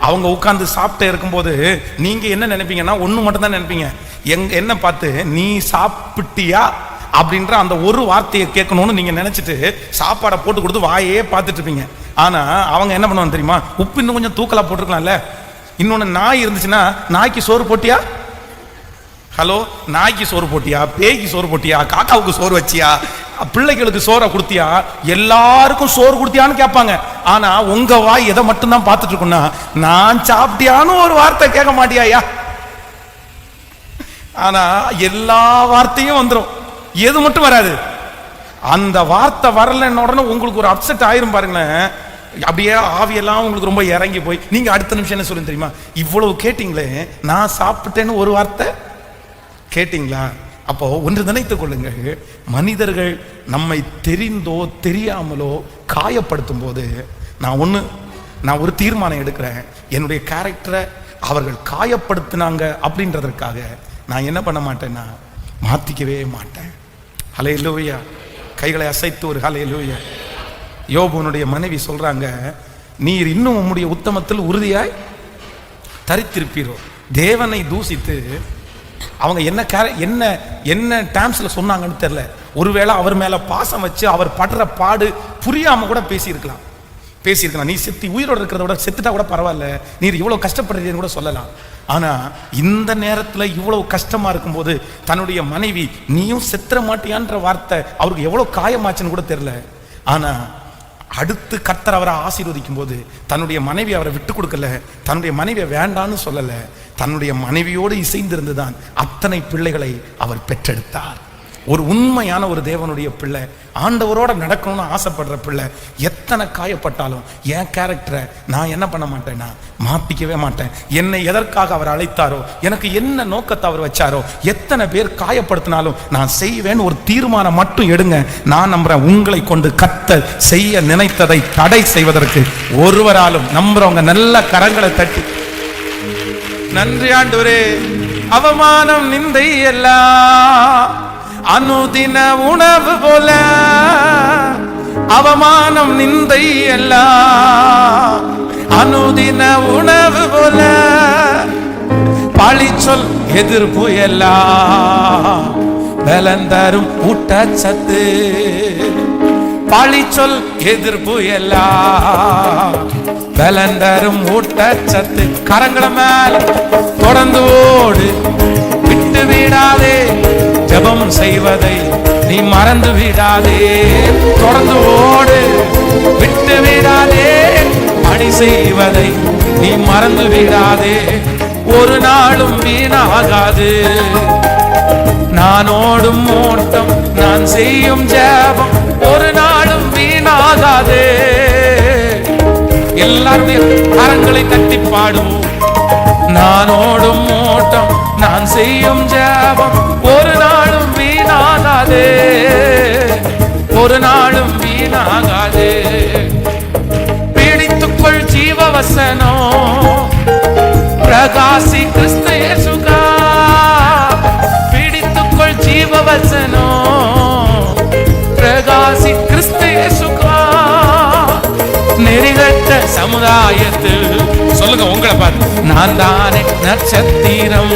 அவங்க உட்கார்ந்து சாப்பிட்டு இருக்கும்போது நீங்க என்ன நினைப்பீங்கன்னா ஒண்ணு மட்டும் தான் நினைப்பீங்க, என்ன பார்த்து நீ சாப்பிட்டியா அப்படின்ற அந்த ஒரு வார்த்தையை கேட்கணும்னு நீங்க நினைச்சிட்டு சாப்பாடை போட்டு கொடுத்து வாயே பார்த்துட்டு இருப்பீங்க. ஆனா அவங்க என்ன பண்ணுவாங்க தெரியுமா, உப்பு இன்னும் கொஞ்சம் தூக்கலா போட்டிருக்கலாம்ல. இன்னொன்னு நாய் இருந்துச்சுன்னா நாய்க்கு சோறு போட்டியா, ஹலோ நாய்க்கு சோறு போட்டியா, பேய்க்கு சோறு போட்டியா, காக்காவுக்கு சோறு வச்சியா, பிள்ளைகளுக்கு சோறை கொடுத்தியா, எல்லாருக்கும் சோறு கொடுத்தியான்னு கேட்பாங்க. ஆனா உங்க வாய் எதை மட்டும்தான் பார்த்துட்டு இருக்குன்னா, நான் சாப்பிட்டியான்னு ஒரு வார்த்தை கேட்க மாட்டியா. ஆனா எல்லா வார்த்தையும் வந்துடும், எது மட்டும் வராது. அந்த வார்த்தை வரலன்னு உடனே உங்களுக்கு ஒரு அப்செட் ஆயிரும் பாருங்களேன். அப்படியே ஆவியெல்லாம் உங்களுக்கு ரொம்ப இறங்கி போய் நீங்க அடுத்த நிமிஷம் என்ன சொல்லுங்க தெரியுமா, இவ்வளவு கேட்டீங்களே நான் சாப்பிட்டேன்னு ஒரு வார்த்தை கேட்டீங்களா? அப்போ ஒன்று நினைத்துக் கொள்ளுங்கள், மனிதர்கள் நம்மை தெரிந்தோ தெரியாமலோ காயப்படுத்தும் போது நான் ஒரு தீர்மானம் எடுக்கிறேன், என்னுடைய கேரக்டரை அவர்கள் காயப்படுத்தினாங்க அப்படின்றதற்காக நான் என்ன பண்ண மாட்டேன்னா மாத்திக்கவே மாட்டேன். ஹல்லேலூயா. கைகளை அசைத்து ஒரு ஹல்லேலூயா. யோபுனுடைய மனைவி சொல்றாங்க, நீர் இன்னும் உம்முடைய உத்தமத்தில் உறுதியாய் தரித்திருப்பீரோ. தேவனை தூசித்து அவங்க என்ன டைம்ஸ்ல சொன்னாங்கன்னு தெரியல, ஒருவேளை அவர் மேல பாசம் வச்சு அவர் படுற பாடு புரியாம கூட பேசியிருக்கலாம். நீ செத்து உயிரோடு இருக்கிறத விட செத்துட்டா கூட பரவாயில்ல, நீர் இவ்வளவு கஷ்டப்படுறீங்கன்னு கூட சொல்லலாம். ஆனா இந்த நேரத்துல இவ்வளவு கஷ்டமா இருக்கும்போது தன்னுடைய மனைவி நீயும் செத்துற மாட்டியான்ற வார்த்தை அவருக்கு எவ்வளவு காயமாச்சுன்னு கூட தெரியல. ஆனா அடுத்து கர்த்தர் அவரை ஆசீர்வதிக்கும் போது தன்னுடைய மனைவி அவரை விட்டு கொடுக்கல, தன்னுடைய மனைவியை வேண்டான்னு சொல்லல, தன்னுடைய மனைவியோடு இசைந்திருந்துதான் அத்தனை பிள்ளைகளை அவர் பெற்றெடுத்தார். ஒரு உண்மையான ஒரு தேவனுடைய பிள்ளை, ஆண்டவரோட நடக்கணும்னு ஆசைப்படுற பிள்ளை எத்தனை காயப்பட்டாலும் என் கேரக்டரை நான் என்ன பண்ண மாட்டேன்னா மாத்திக்கவே மாட்டேன். என்னை எதற்காக அவர் அழைத்தாரோ, எனக்கு என்ன நோக்கத்தை அவர் வச்சாரோ, எத்தனை பேர் காயப்படுத்தினாலும் நான் செய்வேன்னு ஒரு தீர்மானம் மட்டும் எடுங்க. நான் நம்புறேன், உங்களை கொண்டு கர்த்தர் செய்ய நினைத்ததை தடை செய்வதற்கு ஒருவராலும். நம்புறவங்க நல்ல கரங்களை தட்டி நன்றி ஆண்டவரே, அவமானம் நிந்தை எல்லாம் அனுதின உணவு போல, அவமானம் நிந்தை எல்லாம் அனுதின உணவு போல, பழிச்சொல் எதிர்ப்பு எல்லாம் பலந்தரும் ஊட்டச்சத்து, பழிச்சொல் எதிர்ப்பு எல்லாம் பலந்தரும் ஊட்டச்சத்து. கரங்களை மேல தொடர்ந்து ஓடு, விட்டு விடாதே, ஜெபம் செய்வதை நீ மறந்து விடாதே. தொடர்ந்து ஓடு, விட்டு விடாதே, பணி செய்வதை நீ மறந்து விடாதே. ஒரு நாளும் வீணாகாது நான் ஓடும் ஓட்டம், நான் செய்யும் ஜெபம் ஒரு நாளும் வீணாகாது. எல்லாருமே கரங்களை தட்டி பாடுவோம். நான் ஓடும் ஓட்டம், நான் செய்யும் ஜெபம் ஒரு நாளும் வீணாகாது, ஒரு நாளும் வீணாகாது. பீடித்துக்கொள் ஜீவ வசனம், பிரகாசி கிறிஸ்து இயேசுகா. பீடித்துக்கொள் ஜீவ வசனம், பிரகாசி கிறிஸ்து இயேசுகா. நெறிகட்ட சமுதாயத்தில் சொல்லுங்க உங்களை பாரு, நான் தானே நட்சத்திரம்.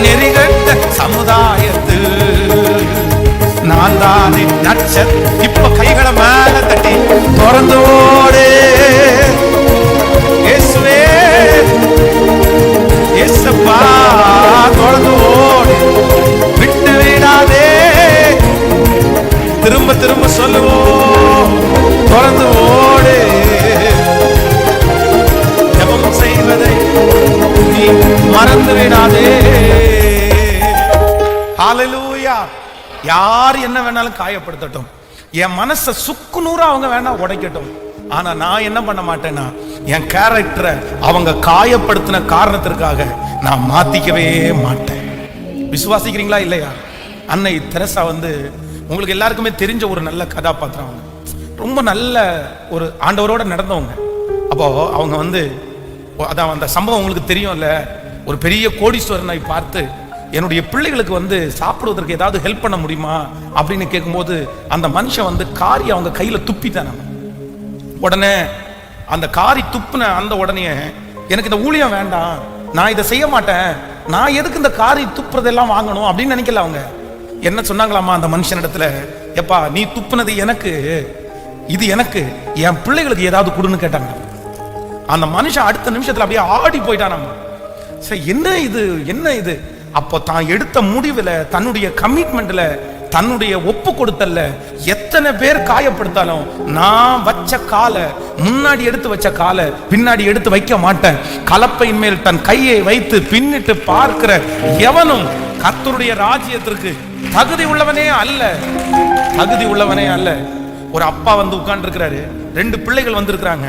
நெறிகட்ட சமுதாயத்தில் நான் தானே நட்சத்திரம். இப்ப கைகளை மேல தட்டி தொடர்ந்து ஓடு. இயேசுவே இயேசுப்பா, தொடர்ந்து ஓடு, விட்டு விடாதே. திரும்ப திரும்ப சொல்லுவோம், தொடர்ந்து ஓடு, ஜெபம் செய்வதை நீ மறந்து விடாதே. ஹல்லேலூயா. யார் என்ன வேணாலும் காயப்படுத்தட்டும், என் மனசை சுக்கு நூறா அவங்க வேணா உடைக்கட்டும், ஆனா நான் என்ன பண்ண மாட்டேன்னா என் கேரக்டரை அவங்க காயப்படுத்தின காரணத்திற்காக நான் மாத்திக்கவே மாட்டேன். விசுவாசிக்கிறீங்களா இல்லையா? அன்னை தெரசா வந்து உங்களுக்கு எல்லாருக்குமே தெரிஞ்ச ஒரு நல்ல கதாபாத்திரம். அவங்க ரொம்ப நல்ல ஒரு ஆண்டவரோட நடந்தவங்க. அப்போ அவங்க வந்து அதான் அந்த சம்பவம் உங்களுக்கு தெரியும்ல, ஒரு பெரிய கோடீஸ்வரனை பார்த்து என்னுடைய பிள்ளைகளுக்கு வந்து சாப்பிடுவதற்கு ஏதாவது ஹெல்ப் பண்ண முடியுமா அப்படின்னு கேட்கும்போது அந்த மனுஷன் வந்து காரி அவங்க கையில துப்பிட்டான். உடனே அந்த காரி துப்புன அந்த உடனே எனக்கு இந்த ஊழியம் வேண்டாம், நான் இதை செய்ய மாட்டேன், நான் எதுக்கு இந்த காரி துப்புறதெல்லாம் வாங்கணும் அப்படின்னு நினைக்கல. அவங்க என்ன சொன்னாங்களாமா அந்த மனுஷனிடத்துல, எப்பா நீ துப்புனது எனக்கு, இது எனக்கு, என் பிள்ளைகளுக்கு ஏதாவது கொடுன்னு கேட்டாங்க. அந்த மனுஷன் அடுத்த நிமிஷத்துல அப்படியே ஆடி போயிட்டான். சரி என்ன இது என்ன இது? அப்போ தான் எடுத்த முடிவுல, தன்னுடைய கமிட்மெண்ட்ல, தன்னுடைய ஒப்பு கொடுத்தல்ல எத்தனை பேர் காயப்படுத்தாலும் நான் வச்ச காலை, முன்னாடி எடுத்து வச்ச காலை பின்னாடி எடுத்து வைக்க மாட்டேன். கலப்பையின் மேல் தன் கையை வைத்து பின்னிட்டு பார்க்கிற எவனும் கர்த்தருடைய ராஜ்யத்திற்கு தகுதி உள்ளவனே அல்ல, தகுதி உள்ளவனே அல்ல. ஒரு அப்பா வந்து உட்கார்ந்து இருக்கிறாரு, 2 பிள்ளைகள் வந்திருக்கிறாங்க.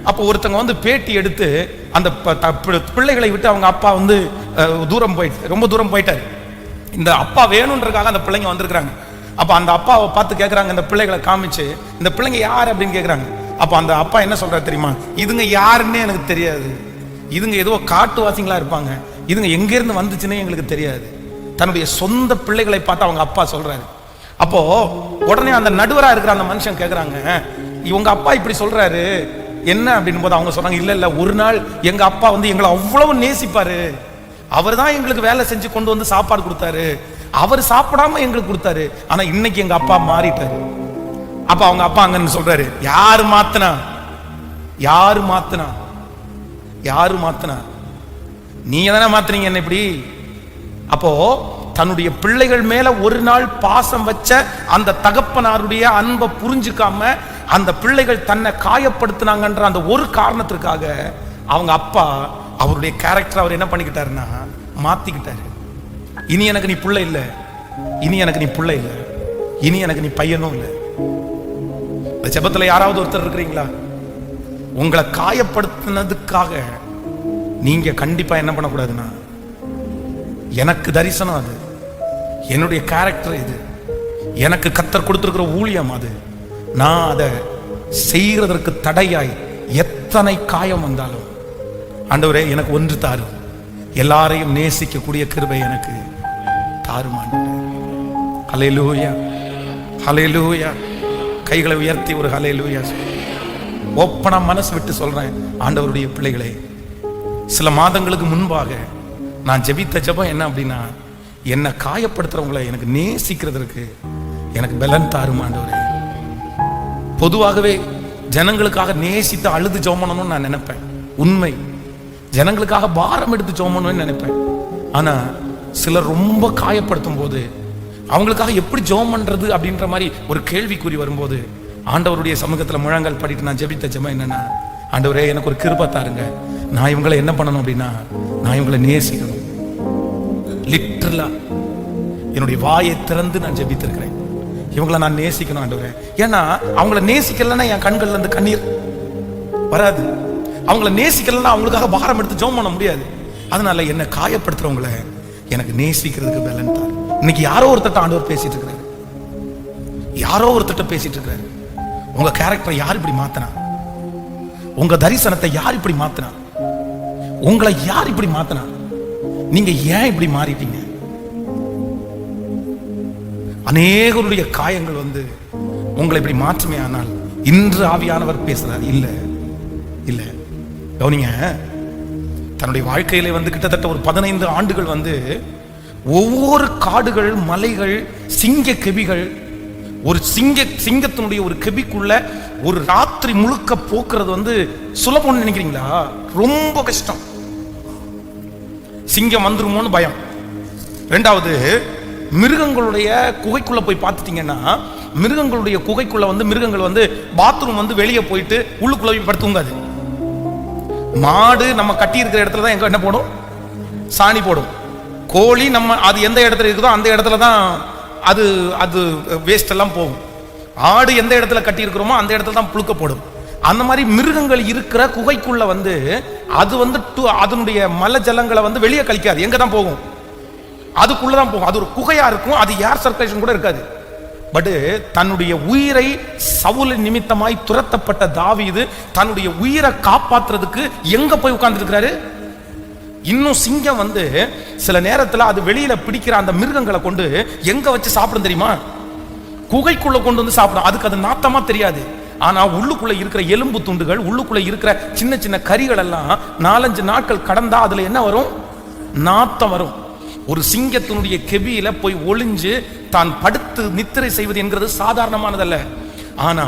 அப்போ ஒருத்தங்க வந்து பேட்டி எடுத்து அந்த பிள்ளைகளை விட்டு அவங்க அப்பா வந்து ரொம்ப தூரம் போயிட்டாரு. இந்த அப்பா வேணுன்றதுக்காக அந்த பிள்ளைங்க வந்திருக்கிறாங்க. அப்போ அந்த அப்பாவை பார்த்து கேட்குறாங்க, இந்த பிள்ளைகளை காமிச்சு, இந்த பிள்ளைங்க யார் அப்படின்னு கேட்குறாங்க. அப்போ அந்த அப்பா என்ன சொல்றாரு தெரியுமா? இதுங்க யாருன்னே எனக்கு தெரியாது, இதுங்க ஏதோ காட்டுவாசிங்களா இருப்பாங்க, இதுங்க எங்கேருந்து வந்துச்சுன்னே எங்களுக்கு தெரியாது. தன்னுடைய சொந்த பிள்ளைகளை பார்த்து அவங்க அப்பா சொல்றாரு. அப்போ உடனே அந்த நடுவராக இருக்கிற அந்த மனுஷன் கேட்குறாங்க, இவங்க அப்பா இப்படி சொல்றாரு என்ன அப்படின்னு போது அவங்க சொல்றாங்க, இல்ல இல்ல, ஒரு நாள் எங்க அப்பா வந்து எங்களை அவ்வளவு நேசிப்பாரு, அவர் தான் எங்களுக்கு வேலை செஞ்சு கொண்டு வந்து சாப்பாடு கொடுத்தாரு, அவர் சாப்பிடாம எங்களுக்கு கொடுத்தாரு, ஆனா இன்னைக்கு எங்க அப்பா மாறிட்டாரு. அப்ப அவங்க அப்பா அங்கன்னு சொல்றாரு, யாரு மாத்துனா, யாரு மாத்துனா, யாரு மாத்துனா, நீங்க தானே மாத்துனீங்க என்ன இப்படி. அப்போ தன்னுடைய பிள்ளைகள் மேல ஒரு நாள் பாசம் வச்ச அந்த தகப்பனாருடைய அன்பை புரிஞ்சுக்காம அந்த பிள்ளைகள் தன்னை காயப்படுத்தினாங்கன்ற அந்த ஒரு காரணத்திற்காக அவங்க அப்பா அவருடைய கேரக்டர் அவர் என்ன பண்ணிக்கிட்டாருன்னா மாத்திக்கிட்டாரு. இனி எனக்கு நீ பிள்ளை இல்லை, இனி எனக்கு நீ பிள்ளை இல்லை, இனி எனக்கு நீ பையனும் இல்லை. இந்த ஜெபத்துல யாராவது ஒருத்தர் இருக்கிறீங்களா? உங்களை காயப்படுத்தினதுக்காக நீங்க கண்டிப்பா என்ன பண்ணக்கூடாதுன்னா, எனக்கு தரிசனம் அது, என்னுடைய கேரக்டர் இது, எனக்கு கர்த்தர் கொடுத்திருக்கிற ஊழியம் அது, நான் அதை செய்கிறதற்கு தடையாய் எத்தனை காயம் வந்தாலும் ஆண்டவரே எனக்கு ஒன்று தாரும், எல்லாரையும் நேசிக்கக்கூடிய கிருபை எனக்கு தாருமான். ஹல்லேலூயா, ஹல்லேலூயா. கைகளை உயர்த்தி ஒரு ஹல்லேலூயா. ஓப்பனா மனசு விட்டு சொல்றேன், ஆண்டவருடைய பிள்ளைகளே, சில மாதங்களுக்கு முன்பாக நான் ஜெபித்த ஜெபம் என்ன அப்படின்னா, என்னை காயப்படுத்துறவங்களை எனக்கு நேசிக்கிறதுக்கு எனக்கு பலன் தாரும் ஆண்டவரே. பொதுவாகவே ஜனங்களுக்காக நேசித்து அழுது ஜெபம் பண்ணணும்னு நான் நினைப்பேன். உண்மை, ஜனங்களுக்காக பாரம் எடுத்து ஜெபம் பண்ணணும்னு நினைப்பேன். ஆனா சிலர் ரொம்ப காயப்படுத்தும் போது அவங்களுக்காக எப்படி ஜெபம் பண்றது அப்படின்ற மாதிரி ஒரு கேள்விக்குறி வரும்போது ஆண்டவருடைய சமூகத்தில் முழங்கால் படிட்டு நான் ஜெபித்த ஜெபம் என்னன்னா, ஆண்டவரே எனக்கு ஒரு கிருபை தாருங்க, நான் இவங்களை என்ன பண்ணணும் அப்படின்னா, நான் இவங்களை நேசிக்கணும். லிட்டரலா என்னுடைய வாயை திறந்து நான் ஜெபித்திருக்கிறேன், இவங்களை நான் நேசிக்கணும் ஆண்டவரே. ஏன்னா அவங்கள நேசிக்கலன்னா என் கண்கள்ல இருந்து கண்ணீர் வராது. அவங்கள நேசிக்கலன்னா அவங்களுக்காக பாரம் எடுத்து ஜெபம் பண்ண முடியாது. அதனால என்னை காயப்படுத்துறவங்களை எனக்கு நேசிக்கிறதுக்கு பலன் தாரு. இன்னைக்கு யாரோ ஒருத்தட்ட ஆண்டவர் பேசிட்டு இருக்கிறாரு, யாரோ ஒருத்தட்ட பேசிட்டு இருக்கிறாரு. உங்க கேரக்டரை யார் இப்படி மாத்தினா, உங்க தரிசனத்தை யார் இப்படி மாத்தினா, உங்களை யார் இப்படி மாத்தினா, நீங்க ஏன் இப்படி மாறிட்டீங்க? அநேகருடைய காயங்கள் வந்து உங்களை இப்படி மாற்றுமே. ஆனால் இன்று ஆவியானவர் பேசுறார், இல்ல இல்ல கவனிங்க. தன்னுடைய வாழ்க்கையில வந்து கிட்டத்தட்ட ஒரு 15 ஆண்டுகள் வந்து ஒவ்வொரு காடுகள், மலைகள், சிங்க கெபிகள், ஒரு சிங்கத்தினுடைய ஒரு கெபிக்குள்ள ஒரு ராத்திரி முழுக்க போக்குறது வந்து சுலபம்னு நினைக்கிறீங்களா? ரொம்ப கஷ்டம். சிங்கம் வந்துருமோன்னு பயம். ரெண்டாவது, மிருகங்களுடைய குகைக்குள்ள போய் பார்த்துட்டீங்கன்னா, மிருகங்களுடைய குகைக்குள்ள வந்து மிருகங்கள் வந்து பாத்ரூம் வந்து வெளியே போயிட்டு உள்ளுக்குள்ள போய் படுத்துங்காது. மாடு நம்ம கட்டி இருக்கிற இடத்துல தான் எங்க என்ன போடும், சாணி போடும். கோழி நம்ம அது எந்த இடத்துல இருக்குதோ அந்த இடத்துல தான் அது அது வேஸ்ட் எல்லாம் போகும். ஆடு எந்த இடத்துல கட்டி இருக்கிறோமோ அந்த இடத்துல தான் புழுக்க போடும். அந்த மாதிரி மிருகங்கள் இருக்கிற குகைக்குள்ள வந்து அது வந்து அதனுடைய மல ஜலங்களை வந்து வெளியே கழிக்காது, எங்க தான் போகும், அதுக்குள்ளதான் போகும். அது ஒரு குகையா இருக்கும், அது ஏர் சர்க்குலேஷன் கூட இருக்காது. பட் தன்னுடைய உயிரை சவுல் நிமித்தமாய் துரத்தப்பட்ட தாவீது தன்னுடைய உயிரை காப்பாற்றுறதுக்கு எங்க போய் உட்கார்ந்து இருக்கிறாரு? இன்னும் சிங்கம் வந்து சில நேரத்தில் அது வெளியில பிடிக்கிற அந்த மிருகங்களை கொண்டு எங்க வச்சு சாப்பிடும் தெரியுமா? குகைக்குள்ள கொண்டு வந்து சாப்பிடும். அதுக்கு அது நாத்தமா தெரியாது. ஆனா உள்ளுக்குள்ள இருக்கிற எலும்பு துண்டுகள், உள்ளுக்குள்ள இருக்கிற சின்ன சின்ன கறிகள் எல்லாம் 4-5 நாட்கள் கடந்தா அதுல என்ன வரும்? நாத்தம் வரும். ஒரு சிங்கத்தினுடைய கெபியில போய் ஒளிஞ்சு தான் படுத்து நித்திரை செய்வது என்கிறது சாதாரணமானதல்ல. ஆனா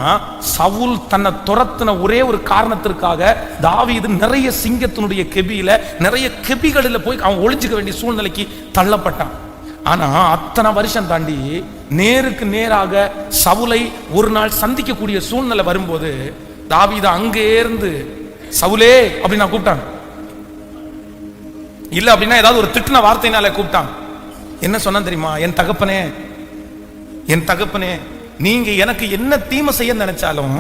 சவுல் தன்னை துரத்தின ஒரே ஒரு காரணத்திற்காக தாவீது நிறைய சிங்கத்தினுடைய கெபியில, நிறைய கெபிகளில் போய் அவன் ஒளிஞ்சுக்க வேண்டிய சூழ்நிலைக்கு தள்ளப்பட்டான். ஆனா அத்தனை வருஷம் தாண்டி நேருக்கு நேராக சவுலை ஒரு நாள் சந்திக்கக்கூடிய சூழ்நிலை வரும்போது தாவீது அங்கே இருந்து சவுலே அப்படின்னு நான் கூப்பிட்டான். இல்ல அப்படின்னா ஏதாவது ஒரு திட்டின வார்த்தையினால கூப்பிட்டான். என்ன சொன்னா தெரியுமா? என் தகப்பனே, என் தகப்பனே, நீங்க எனக்கு என்ன தீமை செய்ய நினைச்சாலும்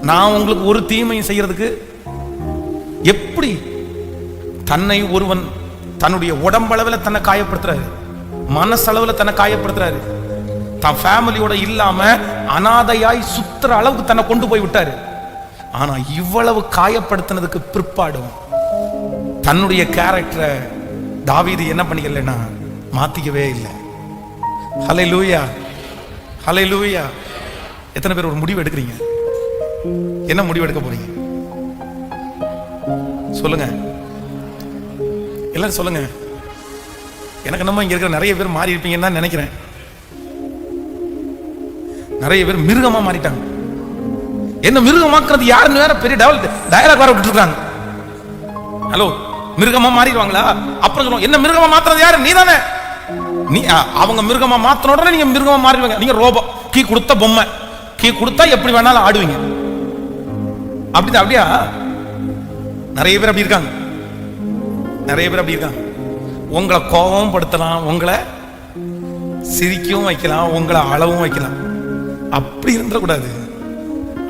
நான் உங்களுக்கு ஒரு தீமையும் செய்யறதுக்கு. எப்படி தன்னை ஒருவன் தன்னுடைய உடம்பளவில் தன்னை காயப்படுத்துறாரு, மனசளவுல தன்னை காயப்படுத்துறாரு, தன் ஃபேமிலியோட இல்லாம அனாதையாய் சுத்துற அளவுக்கு தன்னை கொண்டு போய் விட்டாரு. ஆனா இவ்வளவு காயப்படுத்தினதுக்கு பிற்பாடும் தன்னுடைய கேரக்டரை தாவீது என்ன பண்ணிக்கலன்னா மாத்திக்கவே இல்லை. ஹல்லேலூயா, ஹல்லேலூயா. எத்தனை பேர் ஒரு முடிவு எடுக்கிறீங்க? என்ன முடிவு எடுக்க போறீங்க? சொல்லுங்க, எல்லாரும் சொல்லுங்க. எனக்கு நம்ம இங்க இருக்கிற நிறைய பேர் மாறி இருப்பீங்கன்னு தான் நினைக்கிறேன். நிறைய பேர் மிருகமா மாறிட்டாங்க. என்ன மிருகமாக்குறது யாருன்னு வேற பெரிய டயலாக் வேற விட்டு இருக்காங்க. ஹலோ, மிருகமா மாறிடுவாங்களா? அப்புறம் சொல்லுவாங்க, என்ன மிருகமா மாத்துறது யாரு? நீ தானே. நீ அவங்க மிருகமா மாத்தின உடனே நீங்க மிருகமா மாறிடுவாங்க. நீங்க ரோபோ, கீ கொடுத்த பொம்மை, கீ கொடுத்தா எப்படி வேணாலும் ஆடுவீங்க. அப்படிதான். அப்படியா? நிறைய பேர் அப்படி இருக்காங்க, நிறைய பேர் அப்படி இருக்காங்க. உங்களை கோபம் படுத்தலாம், உங்களை சிரிக்கவும் வைக்கலாம், உங்களை அளவும் வைக்கலாம். அப்படி இருந்துடக்கூடாது,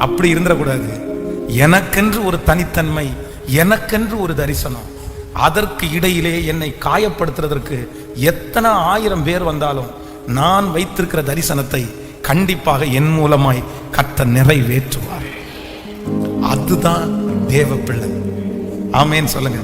அப்படி இருந்துடக்கூடாது. எனக்கென்று ஒரு தனித்தன்மை, எனக்கென்று ஒரு தரிசனம். அதற்கு இடையிலே என்னை காயப்படுத்துறதற்கு எத்தனை 1000 பேர் வந்தாலும் நான் வைத்திருக்கிற தரிசனத்தை கண்டிப்பாக என் மூலமாய் கர்த்தர் நிறைவேற்றுவார். அதுதான் தேவ பிள்ளை. ஆமென் சொல்லுங்க.